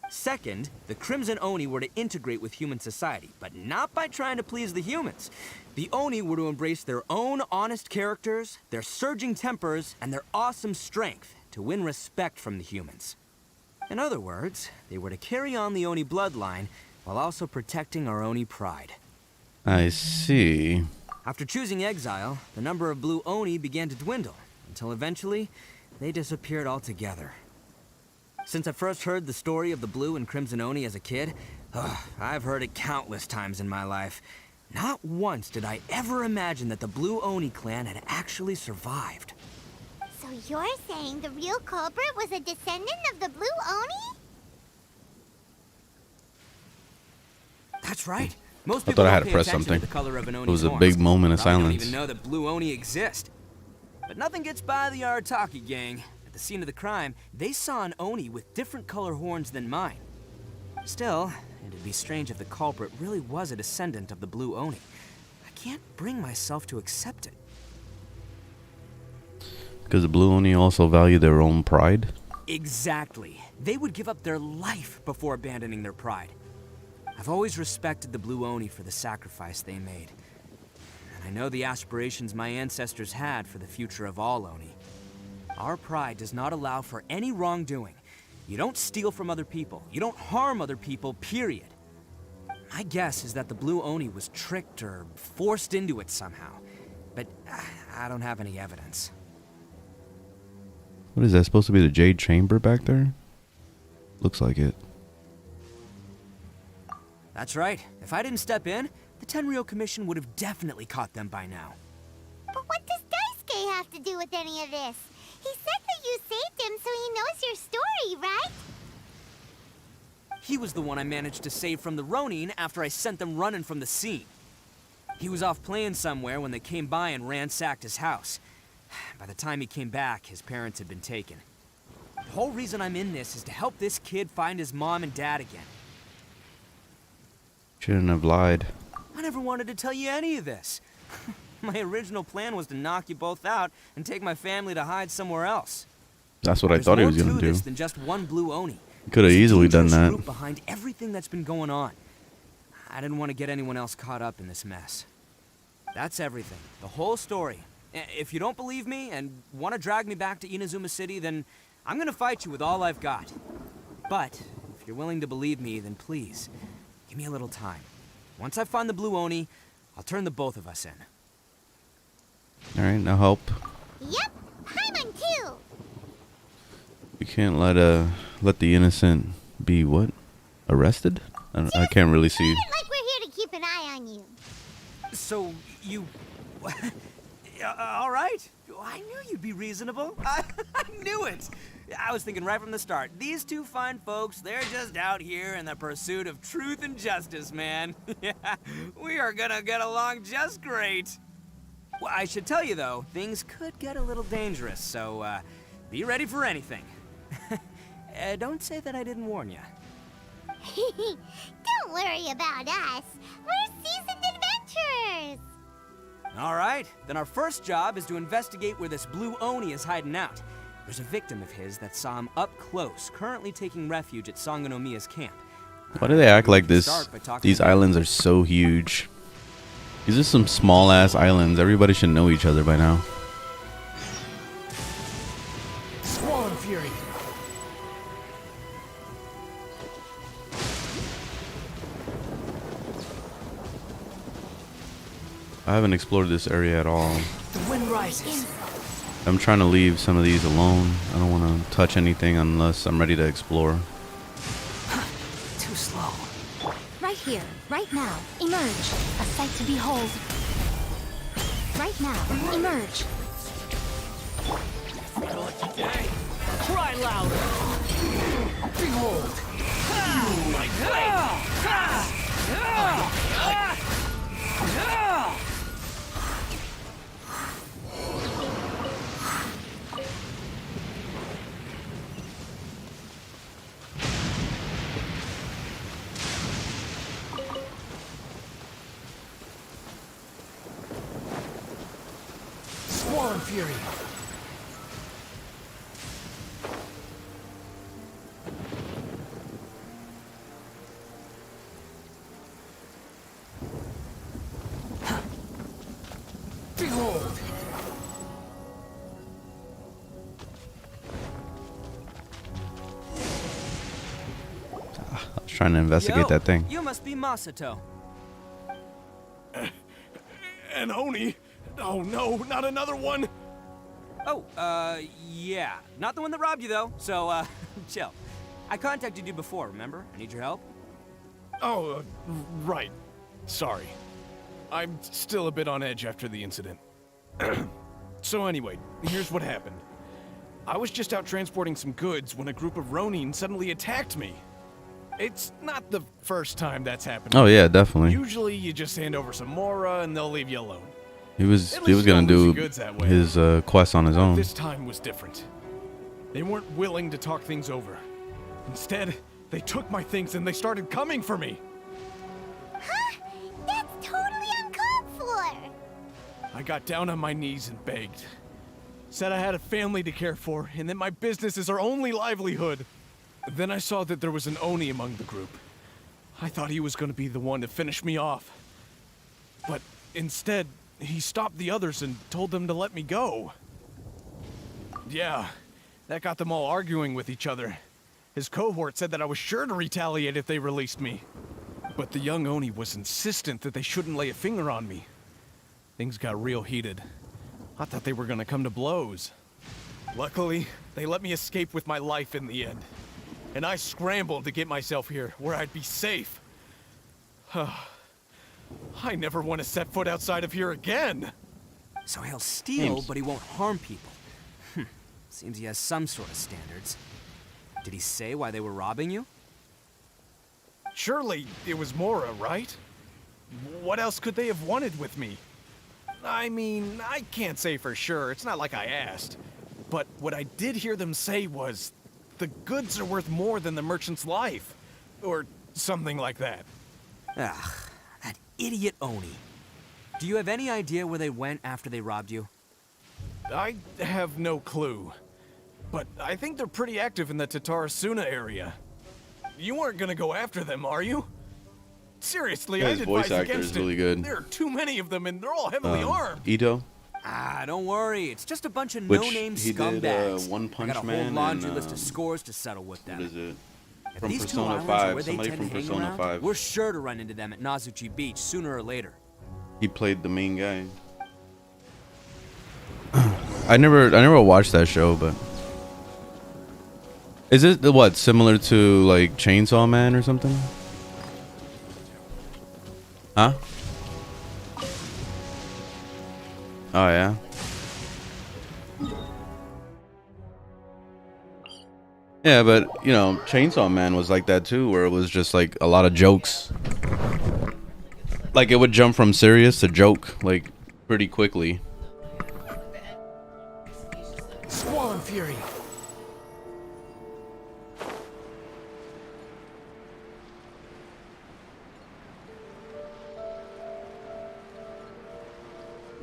Second, the Crimson Oni were to integrate with human society, but not by trying to please the humans. The Oni were to embrace their own honest characters, their surging tempers, and their awesome strength to win respect from the humans. In other words, they were to carry on the Oni bloodline while also protecting our Oni pride. I see. After choosing exile, the number of Blue Oni began to dwindle, until eventually, they disappeared altogether. Since I first heard the story of the Blue and Crimson Oni as a kid, I've heard it countless times in my life. Not once did I ever imagine that the Blue Oni clan had actually survived. So you're saying the real culprit was a descendant of the Blue Oni? That's right. Most I people thought I don't had to pay press attention something. to the color of an Oni's It was a horns. big moment of Probably don't silence. even know that Blue Oni exist. But nothing gets by the Arataki gang. At the scene of the crime, they saw an Oni with different color horns than mine. Still, it'd be strange if the culprit really was a descendant of the Blue Oni. I can't bring myself to accept it. Because the Blue Oni also value their own pride? Exactly. They would give up their life before abandoning their pride. I've always respected the Blue Oni for the sacrifice they made. And I know the aspirations my ancestors had for the future of all Oni. Our pride does not allow for any wrongdoing. You don't steal from other people. You don't harm other people, period. My guess is that the Blue Oni was tricked or forced into it somehow. But I don't have any evidence. What is that, supposed to be the Jade Chamber back there? Looks like it. That's right. If I didn't step in, the Tenryou Commission would have definitely caught them by now. But what does Daisuke have to do with any of this? He said that you saved him so he knows your story, right? He was the one I managed to save from the Ronin after I sent them running from the scene. He was off playing somewhere when they came by and ransacked his house. By the time he came back, his parents had been taken. The whole reason I'm in this is to help this kid find his mom and dad again. Shouldn't have lied. I never wanted to tell you any of this. My original plan was to knock you both out and take my family to hide somewhere else. That's what I thought he was gonna do. There's more to this than just one blue Oni. Could have easily done There's a that. group behind everything that's been going on. I didn't want to get anyone else caught up in this mess. That's everything. The whole story. If you don't believe me and want to drag me back to Inazuma City, then I'm gonna fight you with all I've got. But if you're willing to believe me, then please, give me a little time. Once I find the blue Oni, I'll turn the both of us in. Alright, now help. Yep, Paimon too. We can't let the innocent be what? Arrested? I can't really see. Like we're here to keep an eye on you. So, you... all right. I knew you'd be reasonable. I knew it. I was thinking right from the start. These two fine folks, they're just out here in the pursuit of truth and justice, man. Yeah, we are gonna get along just great. Well, I should tell you, though, things could get a little dangerous, so be ready for anything. Don't say that I didn't warn you. Don't worry about us. We're seasoned adventurers. All right, then our first job is to investigate where this blue Oni is hiding out. There's a victim of his that saw him up close, currently taking refuge at Sangonomiya's camp. Why do they act like this? These islands are so huge. These are some small ass islands. Everybody should know each other by now. Swollen Fury. I haven't explored this area at all. The wind rises. I'm trying to leave some of these alone. I don't want to touch anything unless I'm ready to explore. Too slow. Right here, right now, emerge. A sight to behold. Right now, emerge. Cry louder. Behold. Swollen Fury. Behold. I was trying to investigate that thing. You must be Masato. An Oni? Oh no, not another one! Oh, yeah. Not the one that robbed you, though, so, chill. I contacted you before, remember? I need your help. Oh, right. Sorry. I'm still a bit on edge after the incident. So anyway, here's what happened. I was just out transporting some goods when a group of Ronin suddenly attacked me. It's not the first time that's happened. Oh yeah, definitely. Usually you just hand over some Mora and they'll leave you alone. He was At least gonna don't lose do your goods that way. his quest on his own. This time was different. They weren't willing to talk things over. Instead, they took my things and they started coming for me. Huh? That's totally uncalled for. I got down on my knees and begged. Said I had a family to care for and that my business is our only livelihood. Then I saw that there was an Oni among the group. I thought he was going to be the one to finish me off. But instead, he stopped the others and told them to let me go. Yeah, that got them all arguing with each other. His cohort said that I was sure to retaliate if they released me. But the young Oni was insistent that they shouldn't lay a finger on me. Things got real heated. I thought they were gonna come to blows. Luckily, they let me escape with my life in the end. And I scrambled to get myself here, where I'd be safe. I never want to set foot outside of here again! So he'll steal, but he won't harm people. Seems he has some sort of standards. Did he say why they were robbing you? Surely it was Mora, right? What else could they have wanted with me? I mean, I can't say for sure. It's not like I asked. But what I did hear them say was, the goods are worth more than the merchant's life. Or something like that. Ugh, that idiot Oni. Do you have any idea where they went after they robbed you? I have no clue. But I think they're pretty active in the Tatarasuna area. You aren't gonna go after them, are you? Seriously, Yeah, I'd his voice advise actor against is really it. good. There are too many of them, and they're all heavily armed. Ito, Ah, don't worry. It's just a bunch of which no-name he scumbags. did One I Punch got a whole Man laundry and, list of scores to settle with them. what is it? If From these two Persona islands are 5, where they somebody tend from to hang Persona around, 5. we're sure to run into them at Nazuchi Beach sooner or later. He played the main guy. I never watched that show, but is it what similar to like Chainsaw Man or something? Huh? Oh yeah. Yeah, but you know, Chainsaw Man was like that too, where it was just like a lot of jokes. Like it would jump from serious to joke like pretty quickly. Squall and Fury.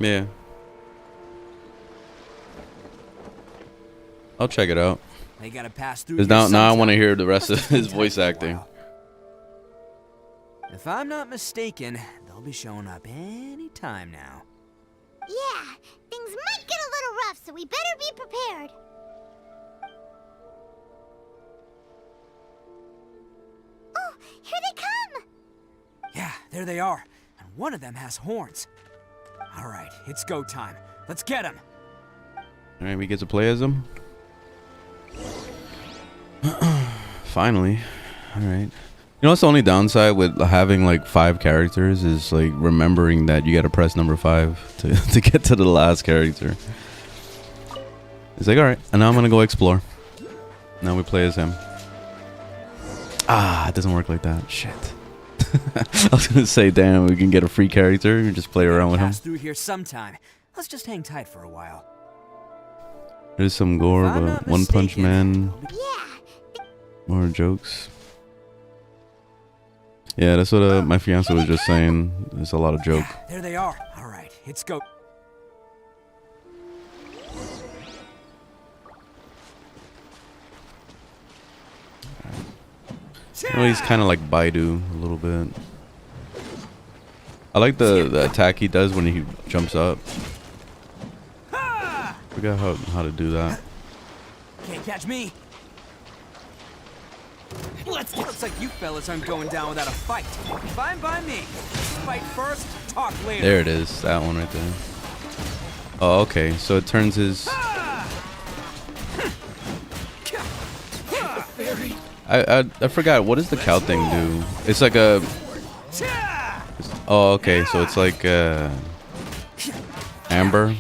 Yeah. I'll check it out. They gotta pass through. Because here now I sometime. want to hear the rest Let's of just hang his tight voice for a acting. while. If I'm not mistaken, they'll be showing up any time now. Yeah, things might get a little rough, so we better be prepared. Oh, here they come! Yeah, there they are. And one of them has horns. All right, it's go time. Let's get him. All right, we get to play as him. Finally. All right. You know what's the only downside with having like 5 characters is like remembering that you got to press number 5 to get to the last character. It's like, all right, and now I'm gonna go explore. Now we play as him. Ah, it doesn't work like that. Shit. I was gonna say, damn, we can get a free character and just play around with him. Pass through here sometime. Let's just hang tight for a while. There's some gore, If I'm but not One Punch mistaken, Man, Yeah, more jokes. Yeah, that's what my fiance was just saying. There's a lot of joke. Yeah, there they are. All right, it's go. Oh, he's kind of like Baidu a little bit. I like the attack he does when he jumps up. Forgot how to do that. Can't catch me. Let's get. Looks like you fellas aren't going down without a fight. Fine by me. Fight first, talk later. There it is, that one right there. Oh, okay. So it turns his. I forgot. What does the cow thing do? It's like a. Oh, okay. So it's like Amber.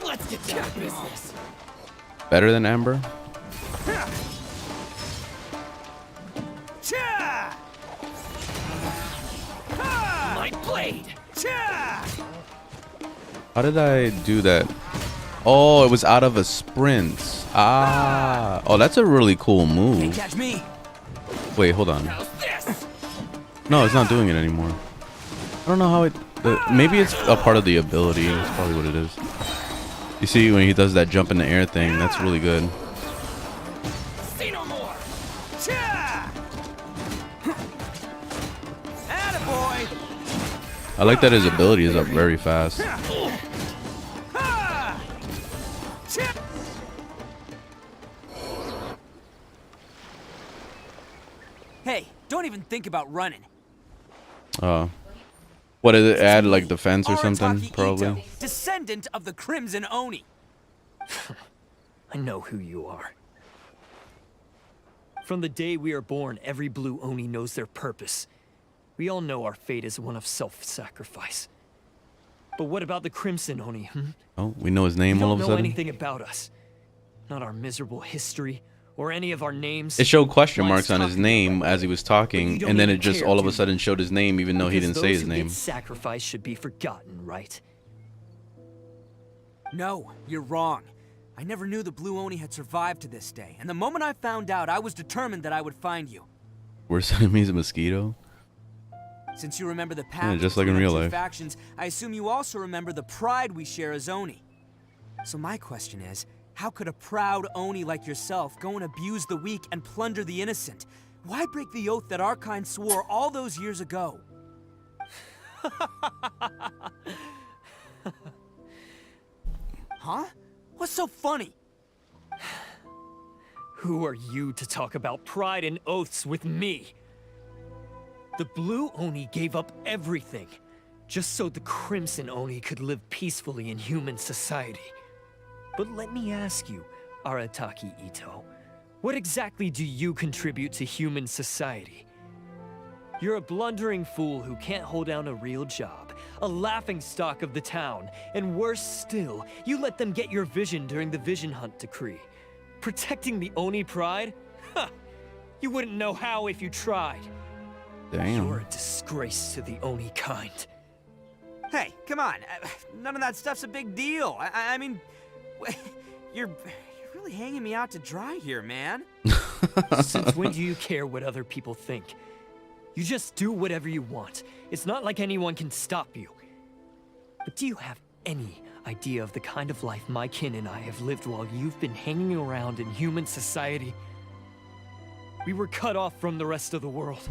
Let's get down to business. Better than Amber. My blade. How did I do that? Oh, it was out of a sprint. Ah. Oh, that's a really cool Can't move. catch me. Wait, hold on. How's this? No, it's not doing it anymore. I don't know how it. Maybe it's a part of the ability. That's probably what it is. You see, when he does that jump in the air thing, that's really good. Say no more. Attaboy. I like that his ability is up very fast. Hey, don't even think about running. What did it add, like defense or Arataki something? Probably. Ito, descendant of the Crimson Oni. I know who you are. From the day we are born, every blue Oni knows their purpose. We all know our fate is one of self-sacrifice. But what about the Crimson Oni, Oh, we know his You name all don't of a know sudden. anything about us. Not our miserable history, or any of our names. It showed question Why marks on his talking name about as he was But you talking, don't and then it even just care, all of a do you? sudden showed his name, even though he Because didn't say his those who name. get sacrificed should be forgotten, right? No, you're wrong. I never knew the Blue Oni had survived to this day, and the moment I found out, I was determined that I would find you. Worst enemy's a mosquito. Since you remember the pact just like between in our real two life. factions, I assume you also remember the pride we share as Oni. So my question is, how could a proud Oni like yourself go and abuse the weak and plunder the innocent? Why break the oath that our kind swore all those years ago? Huh? What's so funny? Who are you to talk about pride and oaths with me? The Blue Oni gave up everything, just so the Crimson Oni could live peacefully in human society. But let me ask you, Arataki Ito, what exactly do you contribute to human society? You're a blundering fool who can't hold down a real job, a laughingstock of the town, and worse still, you let them get your vision during the Vision Hunt decree. Protecting the Oni pride? Ha! You wouldn't know how if you tried. Damn. You're a disgrace to the Oni kind. Hey, come on. None of that stuff's a big deal. I mean, you're really hanging me out to dry here, man. Since when do you care what other people think? You just do whatever you want. It's not like anyone can stop you. But do you have any idea of the kind of life my kin and I have lived while you've been hanging around in human society? We were cut off from the rest of the world.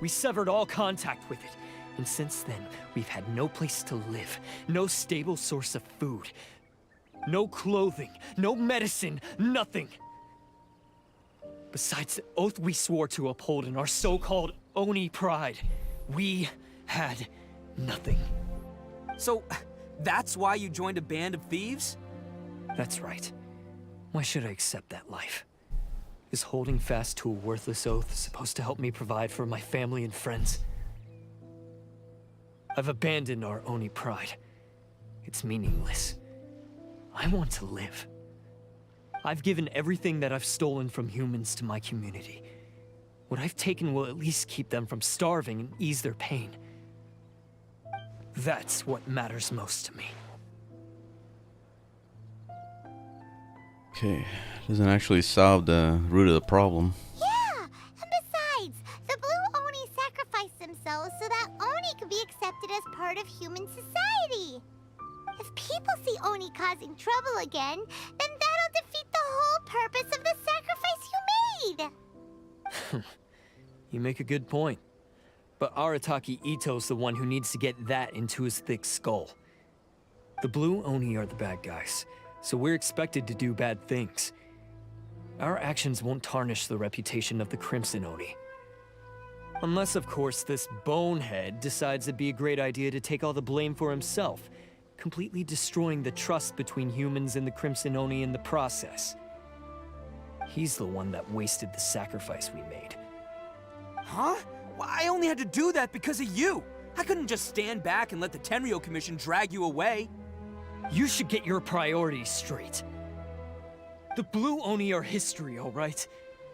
We severed all contact with it. And since then, we've had no place to live, no stable source of food, no clothing, no medicine, nothing. Besides the oath we swore to uphold in our so-called Oni pride, we had nothing. So, that's why you joined a band of thieves? That's right. Why should I accept that life? Is holding fast to a worthless oath supposed to help me provide for my family and friends? I've abandoned our Oni pride. It's meaningless. I want to live. I've given everything that I've stolen from humans to my community. What I've taken will at least keep them from starving and ease their pain. That's what matters most to me. Okay, doesn't actually solve the root of the problem. Yeah, and besides, the Blue Oni sacrificed themselves so that Oni could be accepted as part of human society. If people see Oni causing trouble again, then that'll defeat the whole purpose of the sacrifice you made. You make a good point. But Arataki Ito's the one who needs to get that into his thick skull. The Blue Oni are the bad guys, so we're expected to do bad things. Our actions won't tarnish the reputation of the Crimson Oni. Unless, of course, this bonehead decides it'd be a great idea to take all the blame for himself, completely destroying the trust between humans and the Crimson Oni in the process. He's the one that wasted the sacrifice we made. Huh? Well, I only had to do that because of you. I couldn't just stand back and let the Tenryo Commission drag you away. You should get your priorities straight. The Blue Oni are history, all right?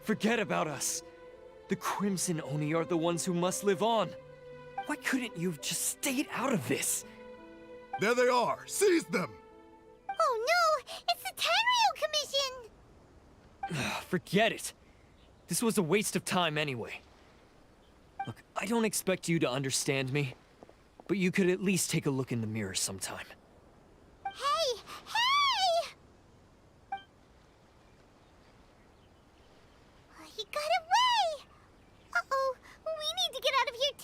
Forget about us. The Crimson Oni are the ones who must live on. Why couldn't you have just stayed out of this? There they are! Seize them! Oh no! It's the Tenryo Commission! Forget it. This was a waste of time anyway. Look, I don't expect you to understand me, but you could at least take a look in the mirror sometime. Hey! Hey! He got away! Uh-oh, we need to get out of here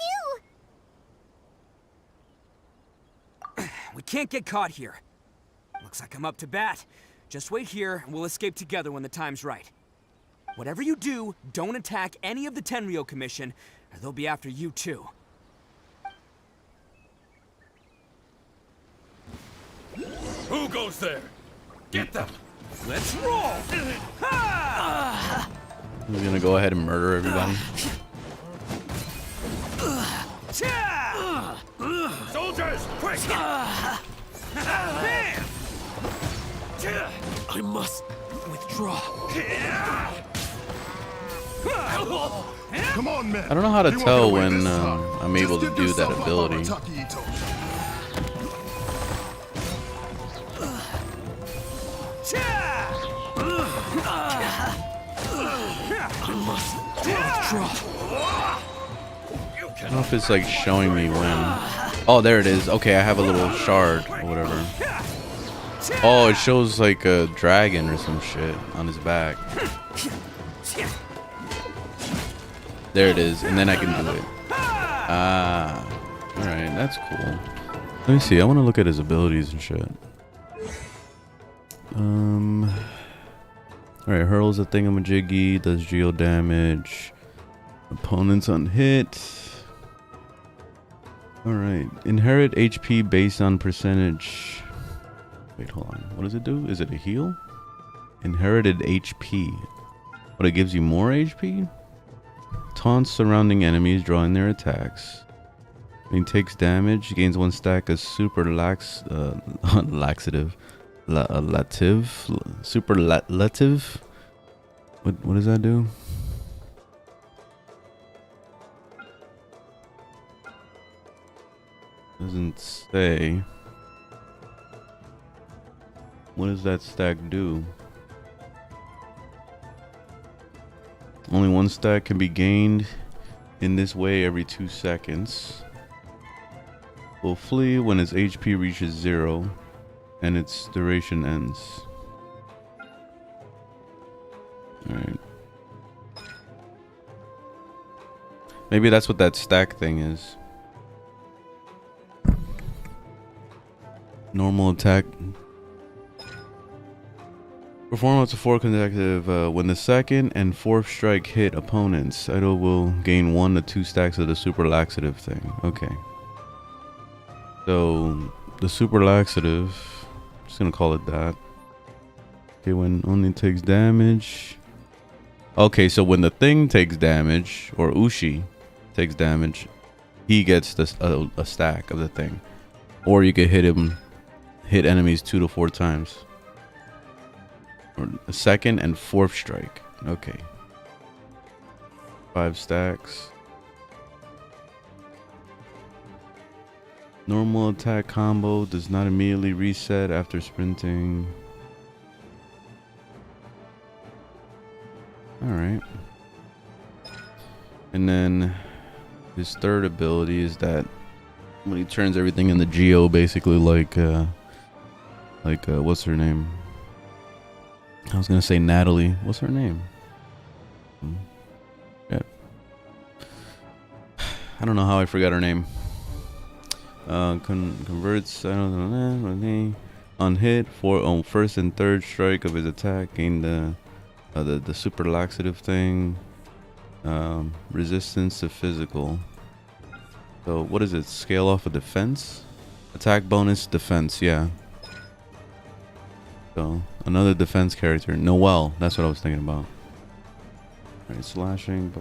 too! We can't get caught here. Looks like I'm up to bat. Just wait here, and we'll escape together when the time's right. Whatever you do, don't attack any of the Tenryo Commission, or they'll be after you too. Who goes there? Get them! Let's roll! Ha! We're gonna go ahead and murder everybody. Soldiers, quick! I must withdraw. Come on, man. I don't know how to We won't tell get away when this time. I'm able to Just do give that yourself up, ability. Arataki Ito. I don't know if it's like showing me when. Oh, there it is. Okay, I have a little shard or whatever. Oh, it shows like a dragon or some shit on his back. There it is, and then I can do it. Ah, all right, that's cool. Let me see. I want to look at his abilities and shit. All right, hurls a thingamajiggy, does geo damage. Opponents on hit. All right, inherit HP based on percentage. Wait, hold on. What does it do? Is it a heal? Inherited HP. But it gives you more HP? Taunts surrounding enemies, drawing their attacks. When he takes damage, gains 1 stack of super laxative. Superlative? What does that do? Doesn't say. What does that stack do? Only 1 stack can be gained in this way every 2 seconds. Will flee when its HP reaches 0 and its duration ends. Alright. Maybe that's what that stack thing is. Normal attack. Perform up to 4 consecutive. When the second and fourth strike hit opponents, Idol will gain 1 to 2 stacks of the super laxative thing. Okay. So the super laxative, I'm just gonna call it that. Okay, when only takes damage. Okay, so when the thing takes damage, or Ushi takes damage, he gets this a stack of the thing. Or you could hit enemies 2 to 4 times. Or a second and fourth strike. Okay. 5 stacks. Normal attack combo does not immediately reset after sprinting. Alright. And then his third ability is that when he turns everything into Geo, basically like what's her name? I was gonna say Natalie. What's her name? Yeah. I don't know how I forgot her name. Converts. I don't know. On hit on first and third strike of his attack, gain the super laxative thing. Resistance to physical. So what is it? Scale off of defense. Attack bonus defense. Yeah. So another defense character, Noelle. That's what I was thinking about. Alright, slashing.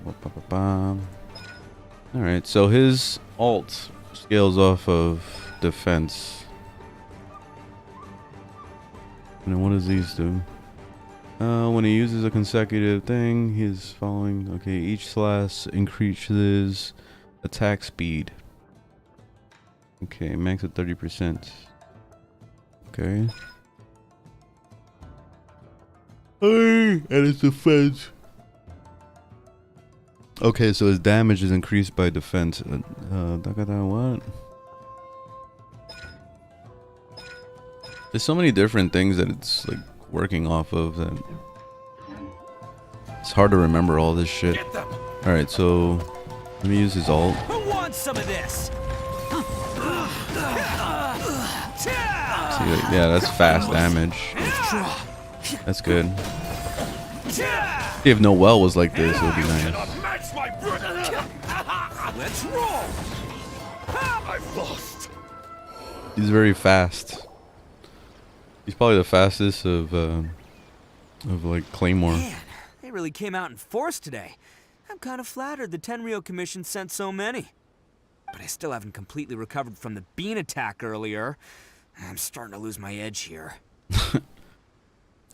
Alright, so his alt scales off of defense. And then what does these do? When he uses a consecutive thing, he's following. Okay, each slash increases attack speed. Okay, max at 30%. Okay. And it's defense. Okay, so his damage is increased by defense. What? There's so many different things that it's like working off of that it's hard to remember all this shit. Alright, so let me use his alt. Who wants some of this? See, yeah, that's fast damage. That's good. If Noelle was like this, it would be nice. Let's roll. I've lost. He's very fast. He's probably the fastest of like Claymore. Man, they really came out in force today. I'm kind of flattered the Tenryo Commission sent so many. But I still haven't completely recovered from the bean attack earlier. I'm starting to lose my edge here.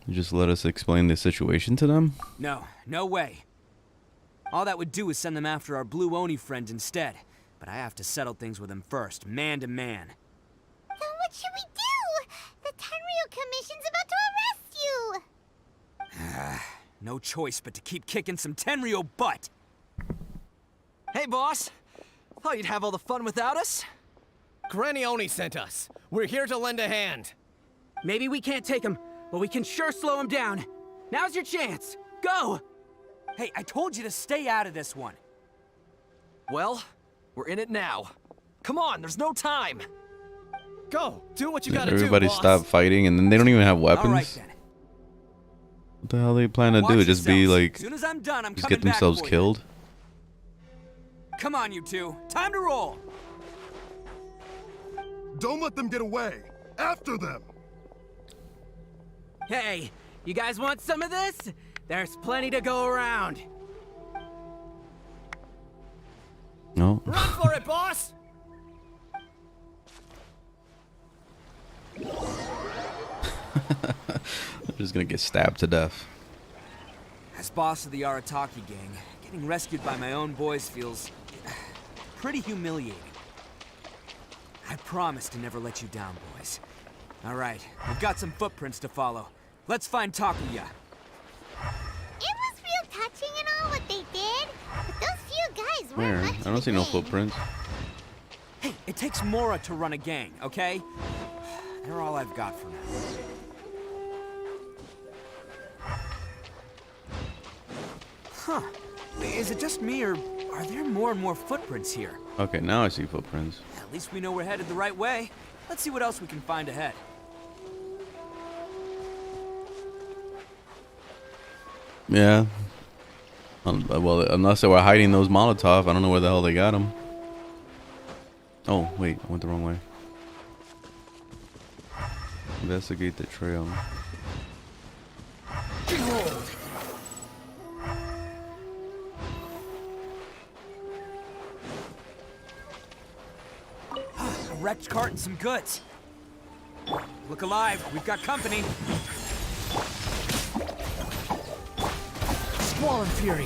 You just let us explain the situation to them? No, no way. All that would do is send them after our blue Oni friend instead. But I have to settle things with him first, man to man. Then what should we do? The Tenryu Commission's about to arrest you! No choice but to keep kicking some Tenryu butt! Hey, boss! Thought you'd have all the fun without us? Granny Oni sent us. We're here to lend a hand. Maybe we can't take him, but we can sure slow him down. Now's your chance! Go! Hey, I told you to stay out of this one. Well, we're in it now. Come on, there's no time. Go, do what you gotta Everybody do, boss. stop fighting, and then they don't even have weapons. All right, then. What the hell are they plan to Watch do? Just be yourselves. like, As soon as I'm done, I'm just coming get themselves back for you. killed? Come on, you two. Time to roll. Don't let them get away. After them. Hey, you guys want some of this? There's plenty to go around. No. Run for it, boss! They're just gonna get stabbed to death. As boss of the Arataki gang, getting rescued by my own boys feels pretty humiliating. I promise to never let you down, boys. All right, we've got some footprints to follow. Let's find Takuya. It was real touching and all what they did, but those few guys Where? weren't much I don't see no footprints. Hey, it takes Mora to run a gang, okay? They're all I've got for now. Huh. Is it just me, or are there more and more footprints here? Okay, now I see footprints. At least we know we're headed the right way. Let's see what else we can find ahead. Yeah. Well, unless they were hiding those Molotov, I don't know where the hell they got them. Oh, wait, I went the wrong way. Investigate the trail. Behold! A wrecked cart and some goods. Look alive, we've got company. Squall and Fury.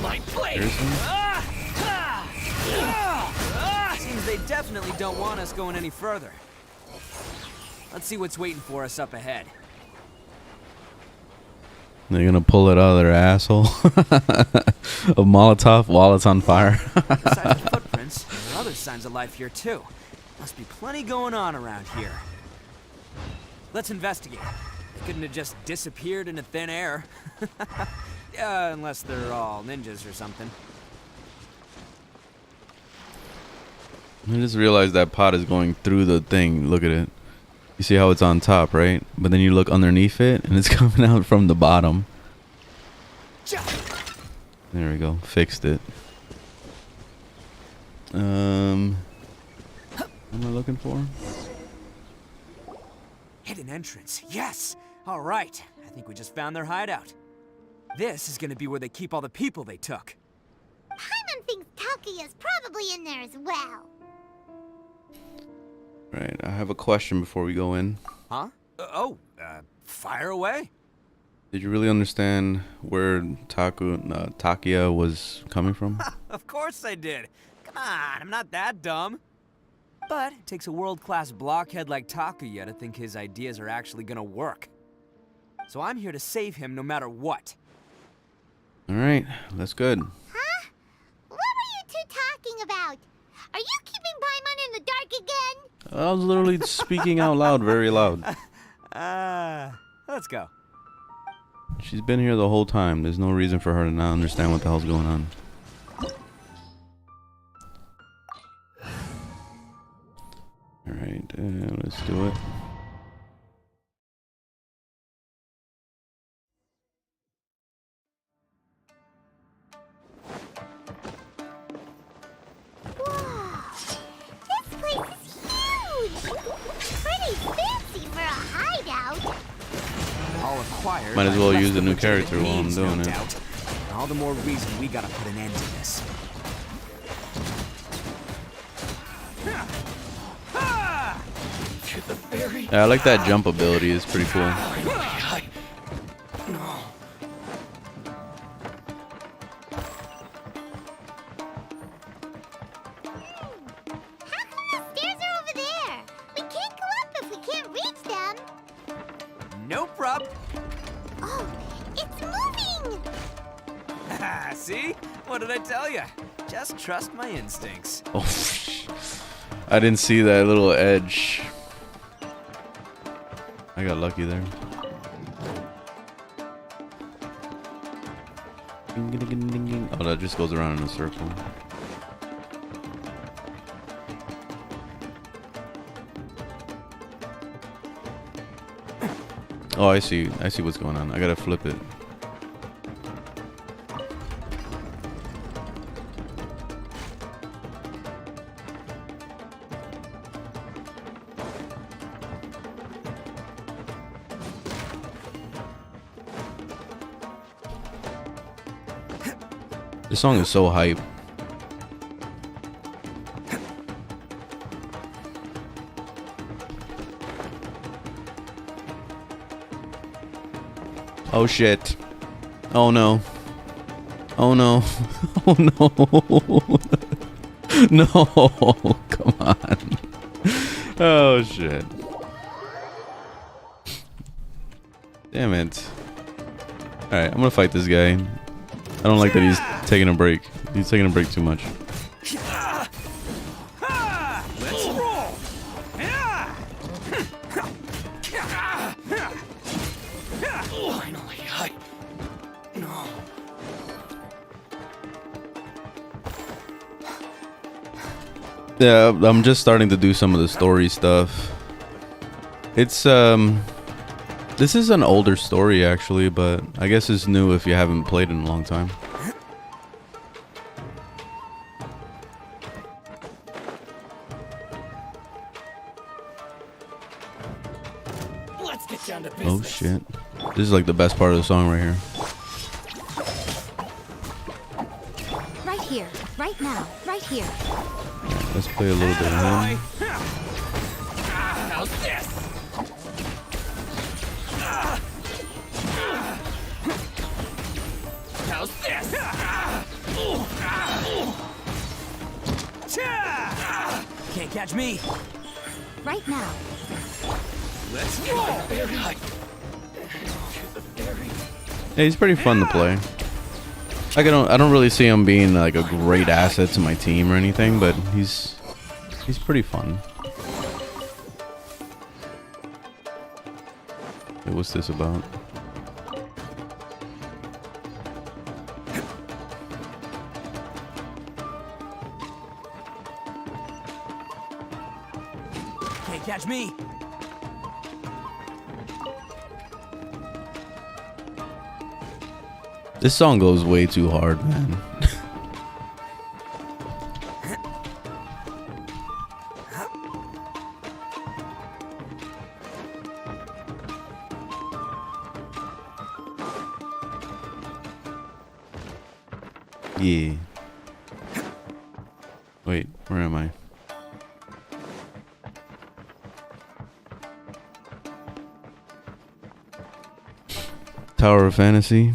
My blade! Seems they definitely don't want us going any further. Let's see what's waiting for us up ahead. They're gonna pull it out of their asshole. A Molotov while it's on fire. Besides the footprints, there are other signs of life here too. Must be plenty going on around here. Let's investigate. They couldn't have just disappeared into thin air. Unless they're all ninjas or something. I just realized that pot is going through the thing. Look at it. You see how it's on top, right? But then you look underneath it, and it's coming out from the bottom. There we go. Fixed it. What am I looking for? Hidden entrance. Yes! All right. I think we just found their hideout. This is gonna be where they keep all the people they took. Paimon thinks Takuya's probably in there as well. Right. I have a question before we go in. Huh? Fire away. Did you really understand where Takuya was coming from? Of course I did. Come on, I'm not that dumb. But it takes a world-class blockhead like Takuya to think his ideas are actually gonna work. So I'm here to save him no matter what. All right. That's good. Huh? What were you two talking about? Are you keeping Paimon in the dark again? I was literally speaking out loud, very loud. Let's go. She's been here the whole time. There's no reason for her to not understand what the hell's going on. Alright, let's do it. This place is huge! Pretty fancy for a hideout. All acquired. Might as by well less use a than new legitimate character while I'm means, doing no it. doubt. All the more reason we gotta put an end to this. Yeah, I like that jump ability. It's pretty cool. See? What did I tell you? Just trust my instincts. Oh, I didn't see that little edge. I got lucky there. Oh, that just goes around in a circle. Oh, I see what's going on. I gotta flip it. This song is so hype. Oh shit. Oh no. Oh no. Oh no. No. Come on. Oh shit. Damn it. Alright, I'm gonna fight this guy. I don't like that he's taking a break. He's taking a break too much. Let's roll. Finally, no. Yeah, I'm just starting to do some of the story stuff. It's this is an older story actually, but I guess it's new if you haven't played in a long time. Let's get down to business. Oh shit. This is like the best part of the song right here. Right here, right now, right here. Let's play a little bit of him. How's this? How's this? Can't catch me. Right now. Let's roll. Yeah, he's pretty fun to play. Like I don't really see him being like a great asset to my team or anything, but he's pretty fun. Hey, what's this about? Can't catch me. This song goes way too hard, man. Yeah. Wait, where am I? Tower of Fantasy.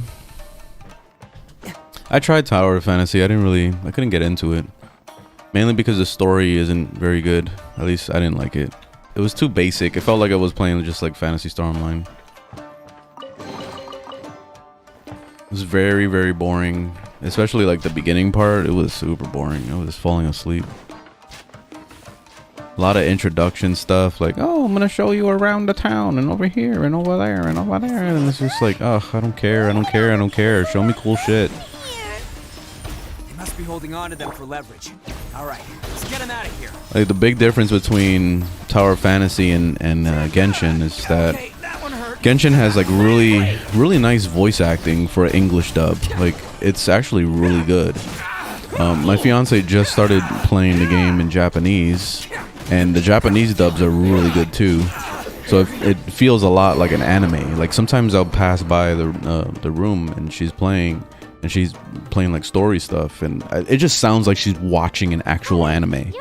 I tried Tower of Fantasy. I couldn't get into it. Mainly because the story isn't very good. At least I didn't like it. It was too basic. It felt like I was playing just like Phantasy Star Online. It was very, very boring. Especially like the beginning part. It was super boring. I was falling asleep. A lot of introduction stuff. Like, oh, I'm going to show you around the town. And over here. And over there. And over there. And it's just like, ugh, I don't care. I don't care. I don't care. Show me cool shit. Must be holding on to them for leverage. All right, let's get him out of here. Like the big difference between Tower of Fantasy and Genshin is that Genshin has like really nice voice acting for an English dub. Like it's actually really good. My fiance just started playing the game in Japanese, and the Japanese dubs are really good too. So it feels a lot like an anime. Like sometimes I'll pass by the room and she's playing like story stuff, and it just sounds like she's watching an actual anime.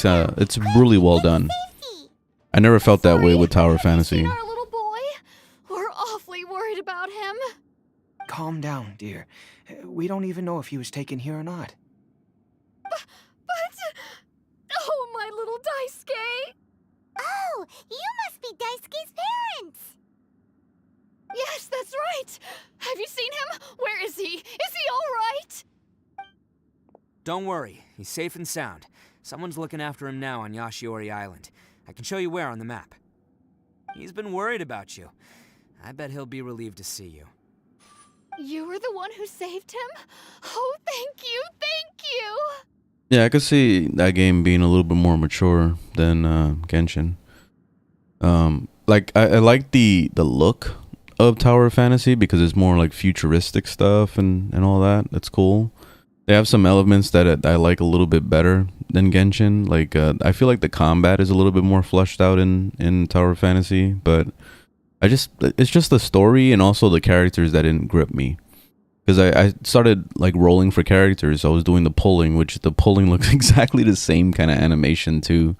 It's really well done. I never felt that way with Tower of Fantasy. Our little boy? We're awfully worried about him. Calm down, dear. We don't even know if he was taken here or not. But... Oh, my little Daisuke! Oh, you must be Daisuke's parents! Yes, that's right! Have you seen him? Where is he? Is he all don't worry. He's safe and sound. Someone's looking after him now on Yashiori Island. I can show you where on the map. He's been worried about you. I bet he'll be relieved to see you. You were the one who saved him? Oh, thank you, thank you! Yeah, I could see that game being a little bit more mature than Genshin. Like I like the look of Tower of Fantasy because it's more like futuristic stuff and all that. That's cool. They have some elements that I like a little bit better than Genshin. Like I feel like the combat is a little bit more fleshed out in Tower of Fantasy, but it's just the story and also the characters that didn't grip me. Because I started like rolling for characters. I was doing the pulling, which the pulling looks exactly the same kind of animation too.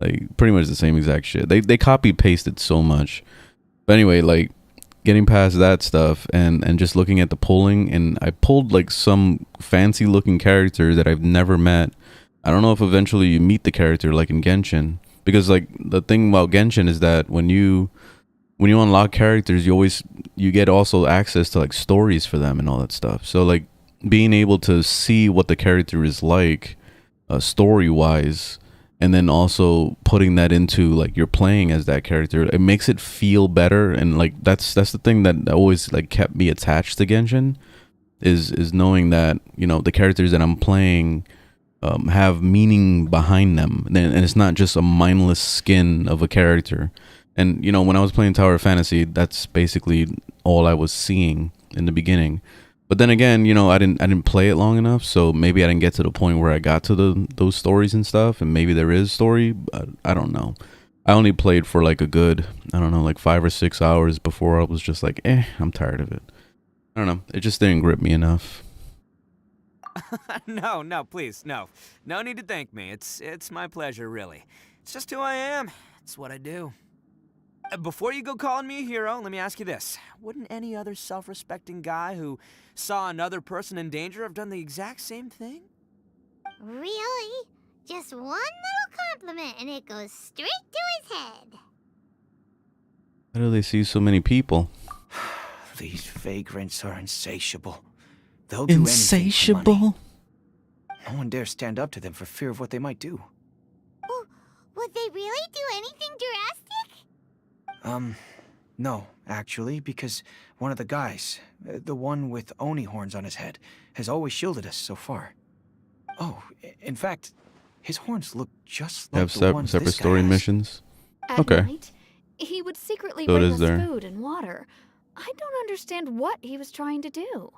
Like pretty much the same exact shit. They copy pasted so much. But anyway, like getting past that stuff and just looking at the pulling, and I pulled like some fancy looking character that I've never met. I don't know if eventually you meet the character like in Genshin. Because like the thing about Genshin is that when you unlock characters, you get also access to like stories for them and all that stuff. So like being able to see what the character is like story wise, and then also putting that into like you're playing as that character, it makes it feel better. And like that's the thing that always like kept me attached to Genshin is knowing that, you know, the characters that I'm playing have meaning behind them, and it's not just a mindless skin of a character. And, you know, when I was playing Tower of Fantasy, that's basically all I was seeing in the beginning. But then again, you know, I didn't play it long enough, so maybe I didn't get to the point where I got to those stories and stuff, and maybe there is story, but I don't know. I only played for like a good, I don't know, like 5 or 6 hours before I was just like, I'm tired of it. I don't know. It just didn't grip me enough. No, please, no. No need to thank me. It's my pleasure, really. It's just who I am. It's what I do. Before you go calling me a hero, let me ask you this. Wouldn't any other self-respecting guy who saw another person in danger have done the exact same thing? Really? Just one little compliment and it goes straight to his head. How do they see so many people? These vagrants are insatiable. They'll do anything for money. No one dares stand up to them for fear of what they might do. Would they really do anything drastic? No, actually, because one of the guys, the one with Oni horns on his head, has always shielded us so far. Oh, in fact, his horns look just like the ones separate this guy story has. missions. At Okay. night, he would secretly So it bring is us there. food and water. I don't understand what he was trying to do.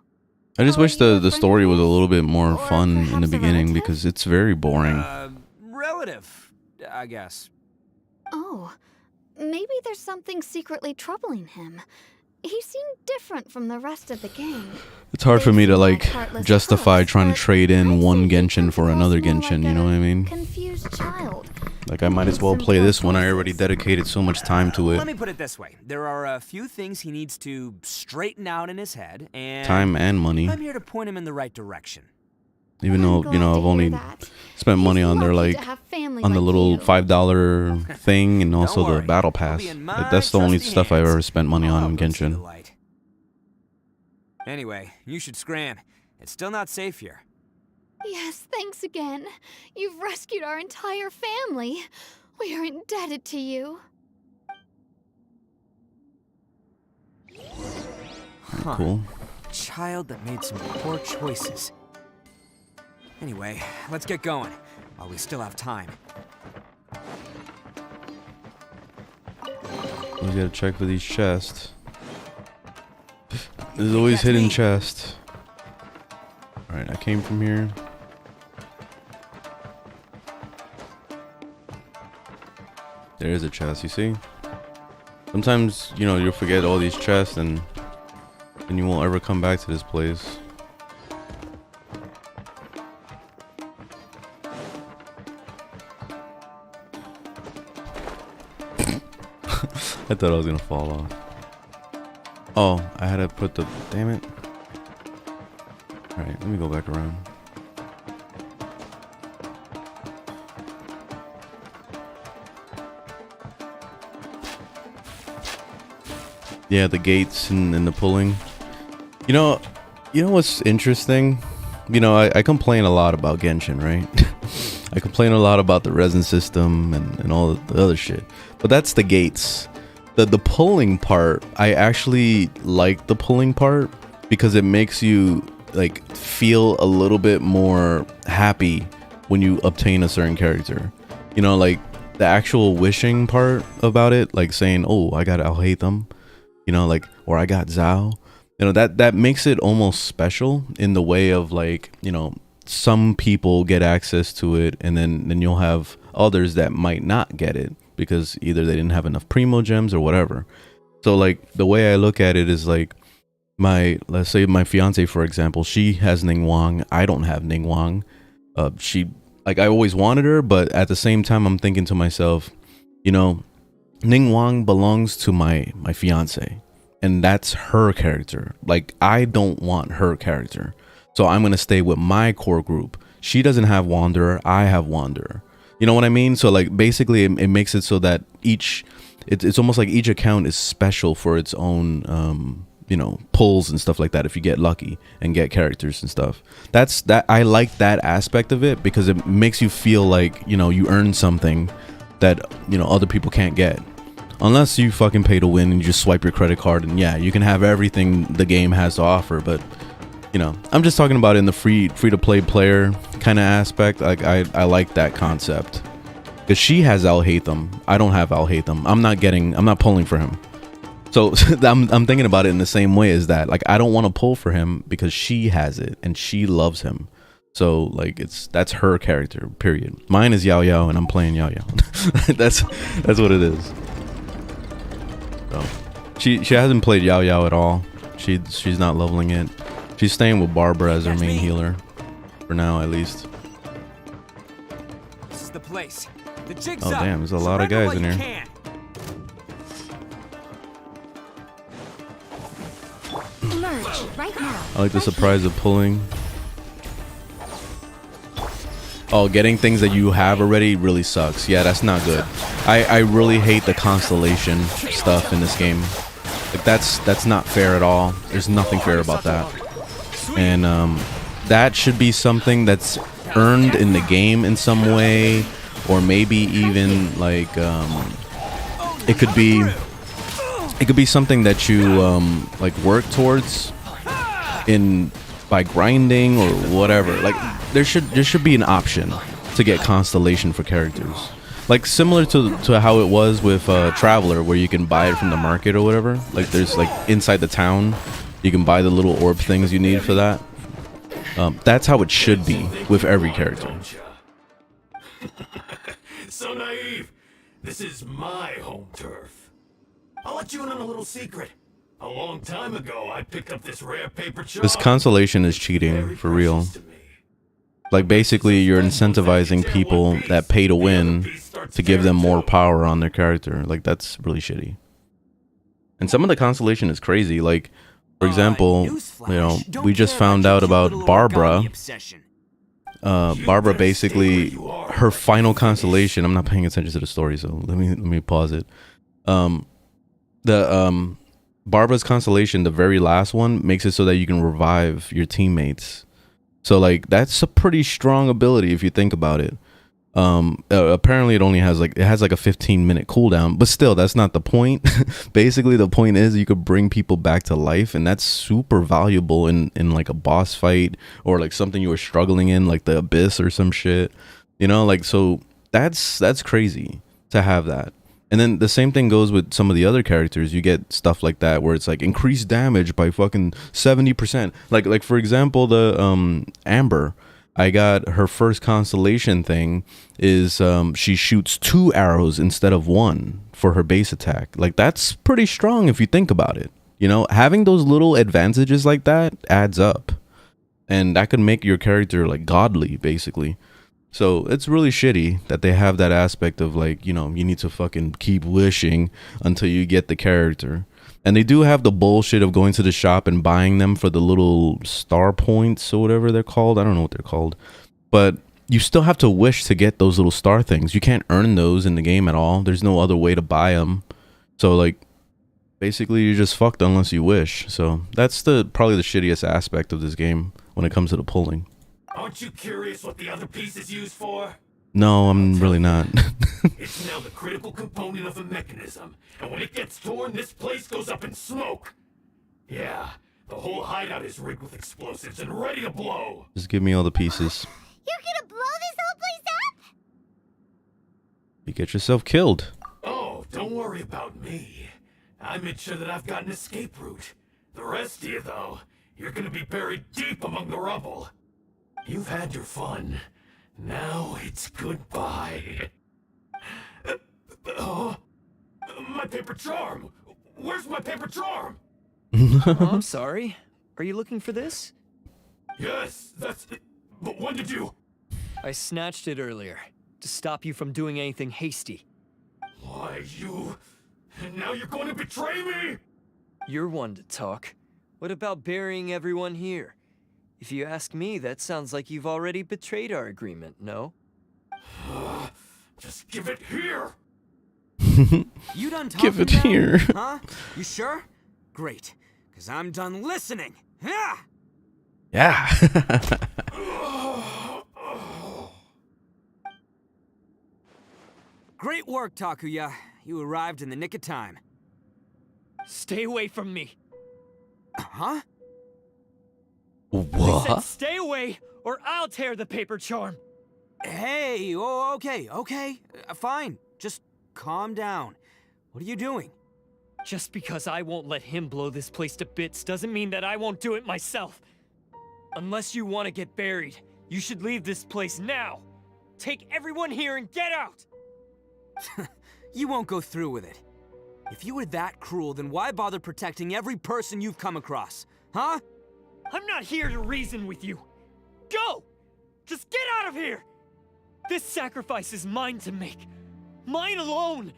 I just Oh, wish are you a the friend story of was a his? little bit more Or fun in the perhaps a beginning relative? because it's very boring. Relative, I guess. Oh, maybe there's something secretly troubling him. He seemed different from the rest of the gang. It's hard for me to like heartless justify crooks, trying to but trade in I'd one say he Genshin comes for across another more Genshin, like you know a what I mean? confused child. Like I might as well play this one. I already dedicated so much time to Let it. me put it this way. There are a few things he needs to straighten out in his head, and Time and money. I'm here to point him in the right direction. Even I'm though, glad you know, to I've hear only that. spent money He's on their lucky like to have family on the like little you. $5 thing and also worry, the battle you'll pass. be in Like, my that's the only trusty stuff I've hands. ever spent money on I'll in go see the Genshin. light. Anyway, you should scram. It's still not safe here. Yes, thanks again. You've rescued our entire family. We are indebted to you. Huh. Cool. Child that made some poor choices. Anyway, let's get going while we still have time. We gotta check for these chests. There's always that's hidden me. chests. Alright, I came from here. There is a chest, you see? Sometimes, you know, you'll forget all these chests and you won't ever come back to this place. I thought I was gonna fall off. Oh, I had to put the... Damn it. Alright, let me go back around. Yeah, the gates and the pulling. You know what's interesting you know, I complain a lot about Genshin, right? I complain a lot about the resin system and all the other shit. But that's the gates. The pulling part, I actually like the pulling part because it makes you like feel a little bit more happy when you obtain a certain character. You know, like the actual wishing part about it, like saying, oh, I'll hate them, you know, like, or I got Zhao, you know, that makes it almost special in the way of like, you know, some people get access to it and then you'll have others that might not get it because either they didn't have enough primo gems or whatever. So like the way I look at it is like, let's say my fiance, for example, she has Ningguang. I don't have Ningguang. She, like, I always wanted her, but at the same time, I'm thinking to myself, you know, Ningguang belongs to my fiance, and that's her character. Like, I don't want her character, so I'm gonna stay with my core group. She doesn't have Wanderer. I have Wanderer. You know what I mean? So like, basically, it makes it so that it's almost like each account is special for its own. You know, pulls and stuff like that if you get lucky and get characters and stuff. I like that aspect of it because it makes you feel like, you know, you earn something that, you know, other people can't get unless you fucking pay to win and you just swipe your credit card and yeah, you can have everything the game has to offer. But you know, I'm just talking about it in the free to play player kind of aspect. Like I like that concept because she has Alhaitham. I don't have Alhaitham. I'm not pulling for him. So I'm thinking about it in the same way as that. Like, I don't want to pull for him because she has it and she loves him. So like, that's her character, period. Mine is Yao Yao and I'm playing Yao Yao. that's what it is. So she hasn't played Yao Yao at all. She's not leveling it. She's staying with Barbara as her main healer for now, at least. This is the place. The jig's oh damn, there's a lot of guys in here. Right now. I like the surprise of pulling. Oh, getting things that you have already really sucks. Yeah, that's not good. I really hate the constellation stuff in this game. Like that's not fair at all. There's nothing fair about that. And that should be something that's earned in the game in some way, or maybe even like it could be something that you like work towards by grinding or whatever. Like there should be an option to get constellation for characters, like similar to how it was with Traveler, where you can buy it from the market or whatever. Like there's like inside the town you can buy the little orb things you need for that. That's how it should be with every character. So naive. This is my home turf. I'll let you in on a little secret. A long time ago, I picked up this rare paper chalk. This consolation is cheating, for real. Like, basically, you're incentivizing people that pay to win to give them more power on their character. Like, that's really shitty. And some of the consolation is crazy. Like, for example, you know, we just found out about Barbara. Barbara, basically, her final constellation. I'm not paying attention to the story, so let me pause it. Barbara's constellation, the very last one, makes it so that you can revive your teammates. So like, that's a pretty strong ability if you think about it. Apparently it has like a 15-minute cooldown, but still, that's not the point. Basically, the point is you could bring people back to life, and that's super valuable in like a boss fight or like something you were struggling in, like the Abyss or some shit. You know, like, so that's crazy to have that. And then the same thing goes with some of the other characters. You get stuff like that where it's like increased damage by fucking 70%. Like for example, the Amber, I got her first constellation thing is she shoots 2 arrows instead of 1 for her base attack. Like, that's pretty strong if you think about it. You know, having those little advantages like that adds up, and that could make your character like godly, basically. So it's really shitty that they have that aspect of like, you know, you need to fucking keep wishing until you get the character. And they do have the bullshit of going to the shop and buying them for the little star points or whatever they're called. I don't know what they're called. But you still have to wish to get those little star things. You can't earn those in the game at all. There's no other way to buy them. So like, basically you're just fucked unless you wish. So that's probably the shittiest aspect of this game when it comes to the pulling. Aren't you curious what the other piece is used for? No, I'm really not. It's now the critical component of a mechanism, and when it gets torn, this place goes up in smoke. Yeah, the whole hideout is rigged with explosives and ready to blow. Just give me all the pieces. You're gonna blow this whole place up? You get yourself killed. Oh, don't worry about me. I made sure that I've got an escape route. The rest of you, though, you're gonna be buried deep among the rubble. You've had your fun. Now it's goodbye. My paper charm! Where's my paper charm? Oh, I'm sorry. Are you looking for this? Yes, that's it. But when did you? I snatched it earlier, to stop you from doing anything hasty. Why, you... And now you're going to betray me? You're one to talk. What about burying everyone here? If you ask me, that sounds like you've already betrayed our agreement, no? Just give it here! You done talking Give it now? here. Huh? You sure? Great, because I'm done listening. Yeah! Yeah. Great work, Takuya. You arrived in the nick of time. Stay away from me. Huh? I said stay away, or I'll tear the paper charm. Hey, oh, okay. Fine. Just calm down. What are you doing? Just because I won't let him blow this place to bits doesn't mean that I won't do it myself. Unless you want to get buried, you should leave this place now. Take everyone here and get out! You won't go through with it. If you were that cruel, then why bother protecting every person you've come across? Huh? I'm not here to reason with you. Go! Just get out of here! This sacrifice is mine to make. Mine alone!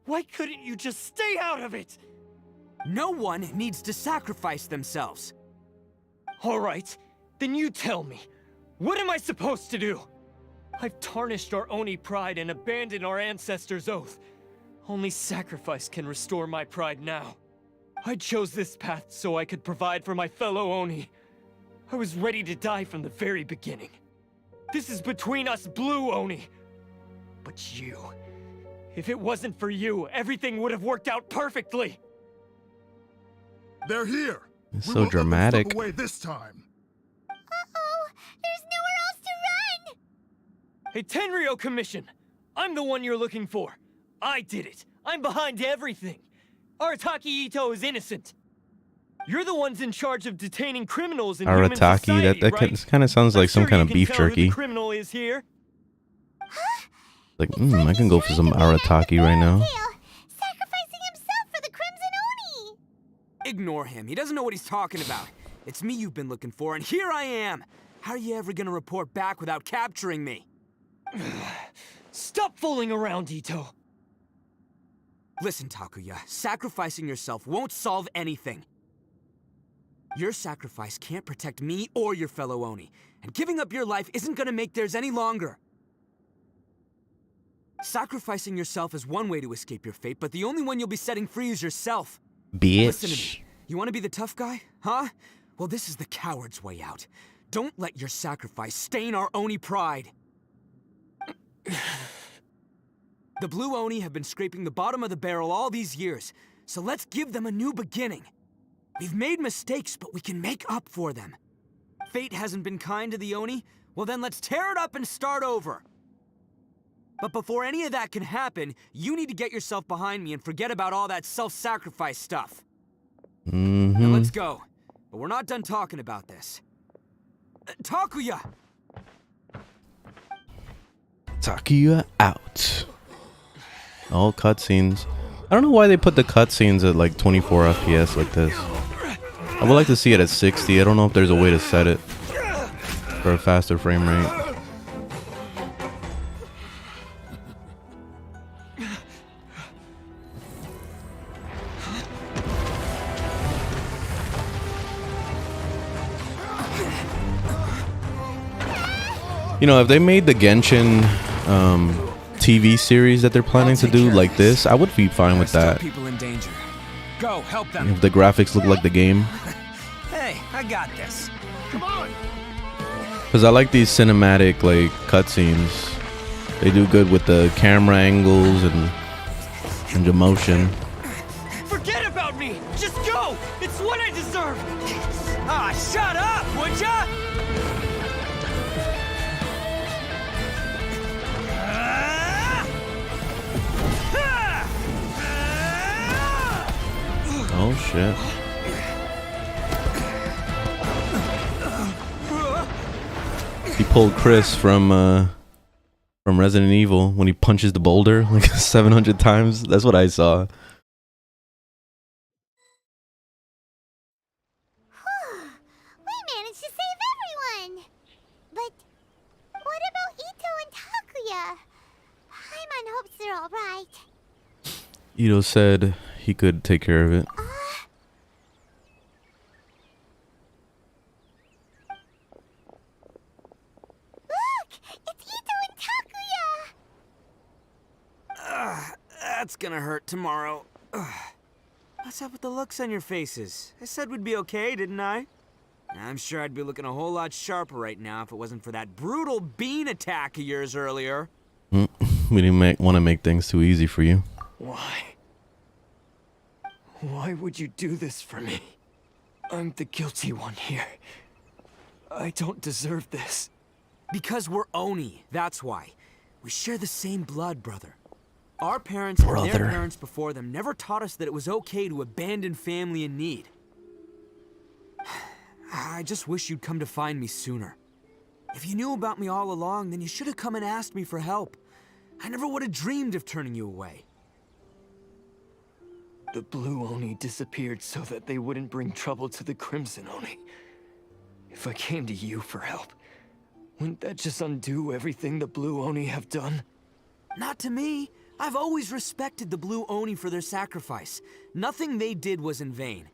Why couldn't you just stay out of it? No one needs to sacrifice themselves. All right, then you tell me. What am I supposed to do? I've tarnished our Oni pride and abandoned our ancestors' oath. Only sacrifice can restore my pride now. I chose this path so I could provide for my fellow Oni. I was ready to die from the very beginning. This is between us blue Oni. But you... If it wasn't for you, everything would have worked out perfectly. They're here. It's We so won't let them dramatic. slip away this time. Uh-oh, there's nowhere else to run! Hey, Tenryo Commission! I'm the one you're looking for. I did it. I'm behind everything. Arataki Ito is innocent. You're the ones in charge of detaining criminals in human society, that right? kind of sounds like some kind of beef I'm sure you can tell who jerky. the criminal is here. Like, I can go for some arataki right now. Sacrificing himself for the Crimson Oni! Ignore him. He doesn't know what he's talking about. It's me you've been looking for, and here I am. How are you ever gonna report back without capturing me? Stop fooling around, Ito. Listen, Takuya, sacrificing yourself won't solve anything. Your sacrifice can't protect me or your fellow Oni, and giving up your life isn't gonna make theirs any longer. Sacrificing yourself is one way to escape your fate, but the only one you'll be setting free is yourself. Bitch. Listen to me. You want to be the tough guy, huh? Well, this is the coward's way out. Don't let your sacrifice stain our Oni pride. The blue Oni have been scraping the bottom of the barrel all these years, so let's give them a new beginning. We've made mistakes, but we can make up for them. Fate hasn't been kind to the Oni? Well then let's tear it up and start over. But before any of that can happen, you need to get yourself behind me and forget about all that self-sacrifice stuff. Now let's go. But we're not done talking about this. Takuya! Takuya out. All cutscenes. I don't know why they put the cutscenes at like 24 FPS like this. I would like to see it at 60. I don't know if there's a way to set it for a faster frame rate. You know, if they made the Genshin TV series that they're planning to do like this, I would be fine with that. People in danger. Go, help them. If the graphics look like the game. Hey, I got this. Come on! Because I like these cinematic, like, cutscenes. They do good with the camera angles and the motion. Forget about me! Just go! It's what I deserve! Ah, shut up, would ya? Oh shit. He pulled Chris from Resident Evil when he punches the boulder like 700 times. That's what I saw. We managed to save everyone! But what about Ito and Takuya? I'm on hopes they're alright. Ito said he could take care of it. Look! It's Ito and Takuya! That's gonna hurt tomorrow. What's up with the looks on your faces? I said we'd be okay, didn't I? I'm sure I'd be looking a whole lot sharper right now if it wasn't for that brutal bean attack of yours earlier. We didn't want to make things too easy for you. Why? Why would you do this for me? I'm the guilty one here. I don't deserve this. Because we're Oni, that's why. We share the same blood, brother. Our parents and their parents before them never taught us that it was okay to abandon family in need. I just wish you'd come to find me sooner. If you knew about me all along, then you should have come and asked me for help. I never would have dreamed of turning you away. The Blue Oni disappeared so that they wouldn't bring trouble to the Crimson Oni. If I came to you for help, wouldn't that just undo everything the Blue Oni have done? Not to me. I've always respected the Blue Oni for their sacrifice. Nothing they did was in vain.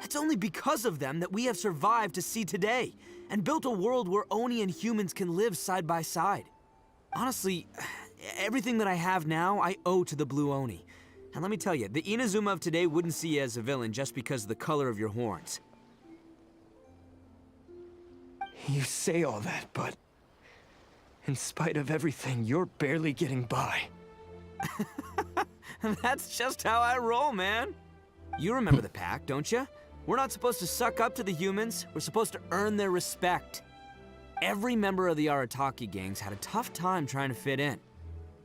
It's only because of them that we have survived to see today, and built a world where Oni and humans can live side by side. Honestly, everything that I have now, I owe to the Blue Oni. And let me tell you, the Inazuma of today wouldn't see you as a villain just because of the color of your horns. You say all that, but in spite of everything, you're barely getting by. That's just how I roll, man. You remember the pact, don't you? We're not supposed to suck up to the humans. We're supposed to earn their respect. Every member of the Arataki gangs had a tough time trying to fit in.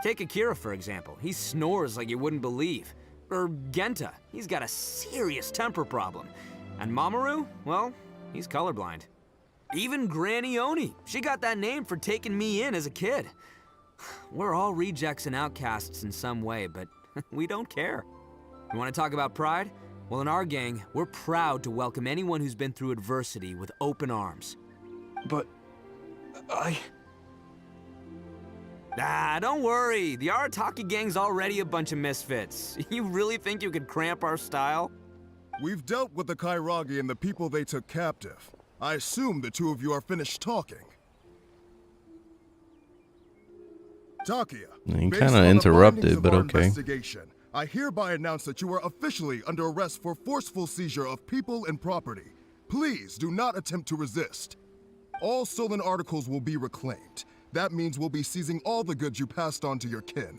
Take Akira, for example. He snores like you wouldn't believe. Or Genta. He's got a serious temper problem. And Mamoru, well, he's colorblind. Even Granny Oni. She got that name for taking me in as a kid. We're all rejects and outcasts in some way, but we don't care. You want to talk about pride? Well, in our gang, we're proud to welcome anyone who's been through adversity with open arms. But Ah, don't worry. The Arataki gang's already a bunch of misfits. You really think you could cramp our style? We've dealt with the Kairagi and the people they took captive. I assume the two of you are finished talking. Takuya, You based kind of on the interrupted, findings of but our okay. investigation, I hereby announce that you are officially under arrest for forceful seizure of people and property. Please do not attempt to resist. All stolen articles will be reclaimed. That means we'll be seizing all the goods you passed on to your kin.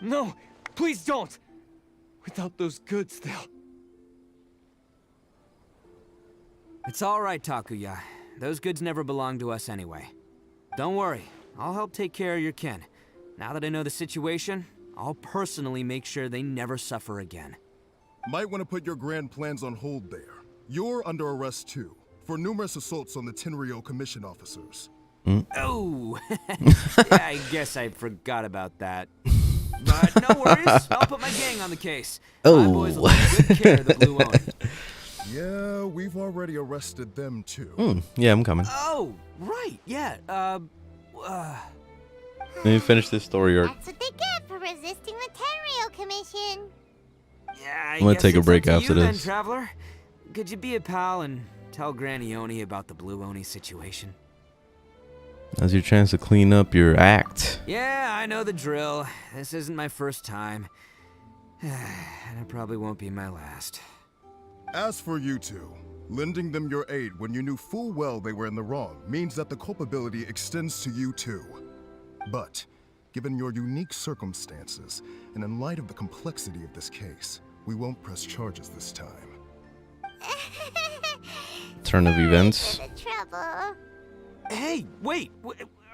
no, please don't. Without those goods, they'll... It's all right, Takuya. Those goods never belonged to us anyway. Don't worry. I'll help take care of your kin. Now that I know the situation, I'll personally make sure they never suffer again. Might want to put your grand plans on hold there. You're under arrest too, for numerous assaults on the Tenryo commission officers. Oh, yeah, I guess I forgot about that. But no worries, I'll put my gang on the case. My boys will take good care of the Blue Oni. Yeah, we've already arrested them too. Yeah, I'm coming. Oh, right, yeah, Let me finish this story arc. That's what they get for resisting the Tenryo Commission. Yeah, I'm gonna take a break it's up to after you this. Then, Traveler. Could you be a pal and tell Granny Oni about the Blue Oni situation? Now's your chance to clean up your act. Yeah, I know the drill. This isn't my first time. And it probably won't be my last. As for you two, Lending them your aid when you knew full well they were in the wrong means that the culpability extends to you too. But, given your unique circumstances, and in light of the complexity of this case, we won't press charges this time. Turn of events. Trouble. Hey, wait.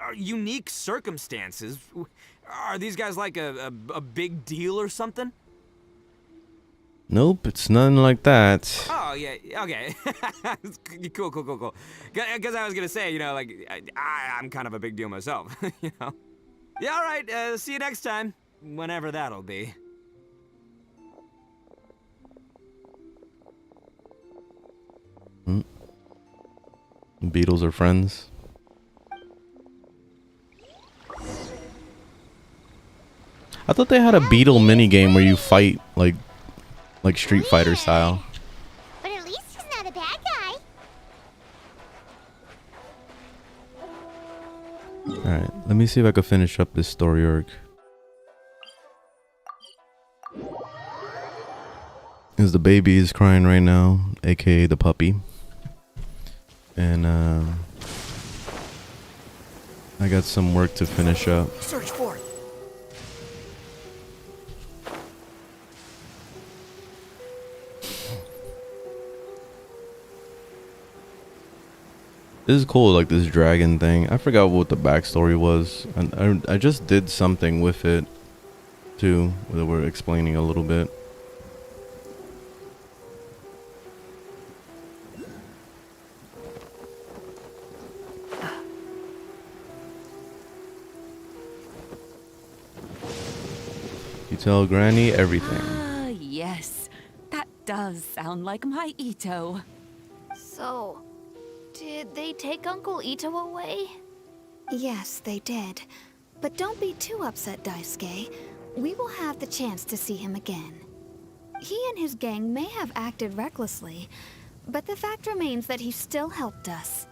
Are unique circumstances? Are these guys like a big deal or something? Nope, it's nothing like that. Oh, yeah, okay. Cool. Because I was going to say, you know, like, I'm kind of a big deal myself, you know? Yeah, all right, see you next time, whenever that'll be. Beetles are friends. I thought they had a Beetle minigame where you fight like Street Fighter style. But at least he's not a bad guy. Alright, let me see if I can finish up this story arc. Because the baby is crying right now, aka the puppy. And I got some work to finish up. Search for it. This is cool, like this dragon thing. I forgot what the backstory was. And I just did something with it too, that we're explaining a little bit. You tell Granny everything. Ah, yes. That does sound like my Ito. So, did they take Uncle Ito away? Yes, they did. But don't be too upset, Daisuke. We will have the chance to see him again. He and his gang may have acted recklessly, but the fact remains that he still helped us.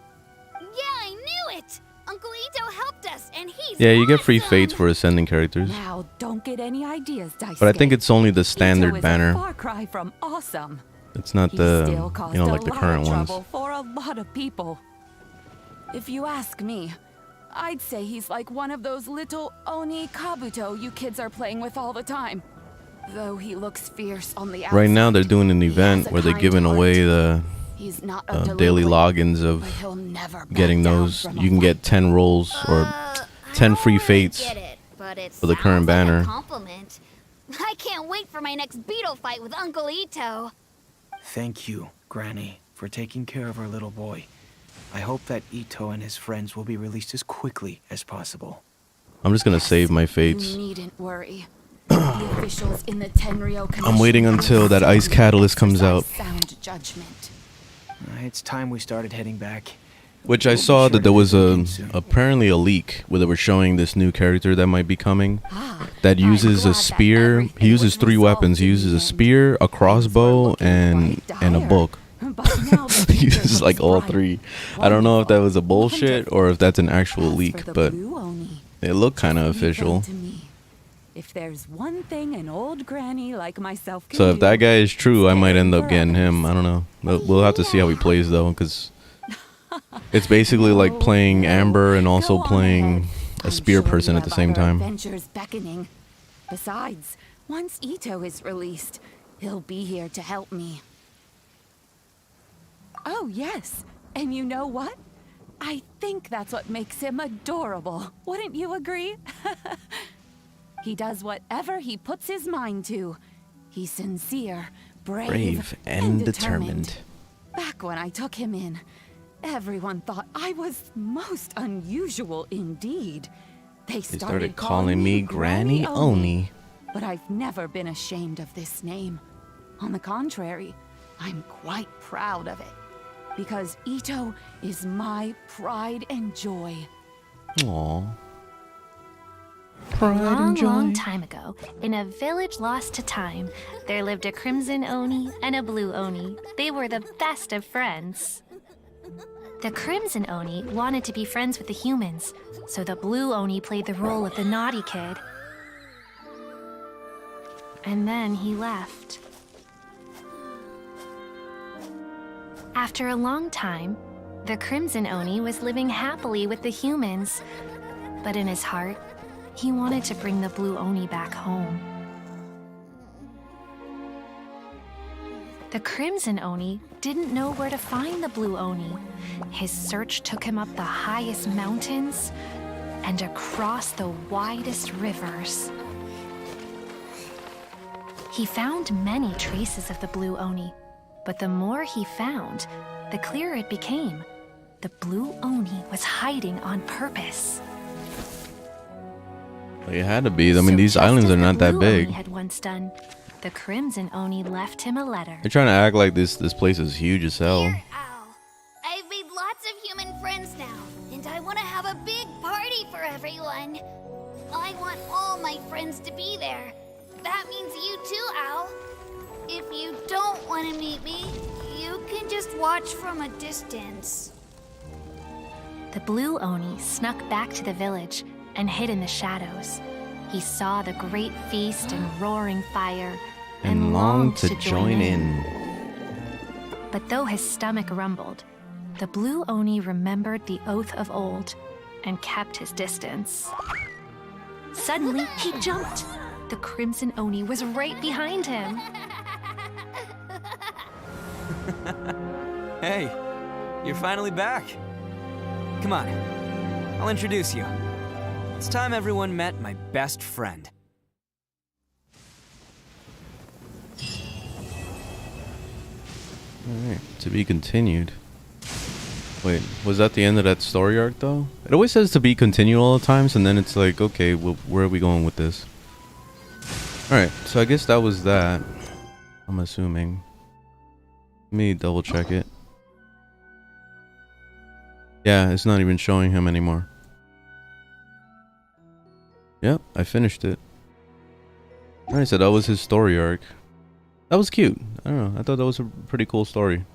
Yeah, I knew it! Uncle Ito helped us, and he's Yeah, you get free awesome! fates for ascending characters. Now, don't get any ideas, Daisuke. But I think it's only the standard Ito is banner. A far cry from awesome. It's not He the, still caused you know, a like the lot current of ones. trouble for a lot of people. If you ask me, I'd say he's like one of those little Oni Kabuto you kids are playing with all the time. Though he looks fierce on the outside. Right now they're doing an event where they're giving away the He's not a daily delinquent, logins of but he'll never back getting down those. from a You can get 10 rolls or 10 free fates Get it, but it for the current sounds like a banner. compliment. I can't wait for my next beetle fight with Uncle Ito. Thank you, Granny, for taking care of our little boy. I hope that Ito and his friends will be released as quickly as possible. I'm just gonna save my fates. You needn't worry. The officials in the Tenryo Commission I'm waiting until that ice catalyst comes out. Sound judgment. It's time we started heading back. Which I saw that there was apparently a leak where they were showing this new character that might be coming that uses a spear. He uses 3 weapons. He uses a spear, a crossbow, and a book. He uses like all 3. I don't know if that was a bullshit or if that's an actual leak, but it looked kind of official. If there's one thing an old granny like myself can So if do, that guy is true, I might end up getting him. I don't know. We'll have to see how he plays though, because it's basically like playing Amber and also playing a spear person at the same time. Adventures beckoning. Besides, once Ito is released, he'll be here to help me. Oh yes, and you know what? I think that's what makes him adorable. Wouldn't you agree? He does whatever he puts his mind to. He's sincere, brave and determined. Back when I took him in, everyone thought I was most unusual indeed. They started calling me Granny Oni. But I've never been ashamed of this name. On the contrary, I'm quite proud of it. Because Ito is my pride and joy. Aww. A long time ago, in a village lost to time, there lived a crimson Oni and a blue Oni. They were the best of friends. The crimson Oni wanted to be friends with the humans, so the blue Oni played the role of the naughty kid. And then he left. After a long time, the Crimson Oni was living happily with the humans, but in his heart, he wanted to bring the Blue Oni back home. The Crimson Oni didn't know where to find the Blue Oni. His search took him up the highest mountains and across the widest rivers. He found many traces of the Blue Oni, but the more he found, the clearer it became. The Blue Oni was hiding on purpose. Well, it had to be. I mean, these islands are not that big. Oni had once done, the Crimson Oni left him a letter. They're trying to act like this place is huge as hell. Dear Al, I've made lots of human friends now, and I want to have a big party for everyone. I want all my friends to be there. That means you too, Al. If you don't want to meet me, you can just watch from a distance. The Blue Oni snuck back to the village and hid in the shadows. He saw the great feast and roaring fire and longed to join in. But though his stomach rumbled, the Blue Oni remembered the oath of old and kept his distance. Suddenly, he jumped. The Crimson Oni was right behind him. Hey, you're finally back. Come on, I'll introduce you. It's time everyone met my best friend. Alright, to be continued. Wait, was that the end of that story arc though? It always says to be continued all the times, and then it's like, okay, well, where are we going with this? Alright, so I guess that was that. I'm assuming. Let me double check it. Yeah, it's not even showing him anymore. Yep, I finished it. Alright, so that was his story arc. That was cute. I don't know, I thought that was a pretty cool story.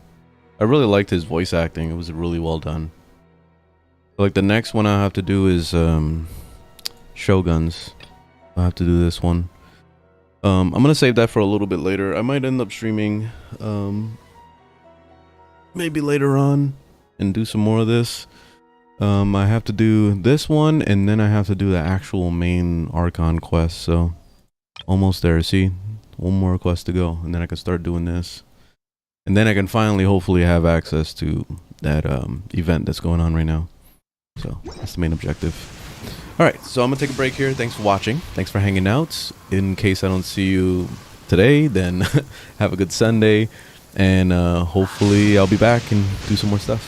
I really liked his voice acting. It was really well done. Like the next one I have to do is Shoguns. I have to do this one. I'm gonna save that for a little bit later. I might end up streaming maybe later on and do some more of this. I have to do this one, and then I have to do the actual main Archon quest. So almost there. See, one more quest to go, and then I can start doing this. And then I can finally, hopefully, have access to that event that's going on right now. So that's the main objective. Alright, so I'm going to take a break here. Thanks for watching. Thanks for hanging out. In case I don't see you today, then have a good Sunday. And hopefully I'll be back and do some more stuff.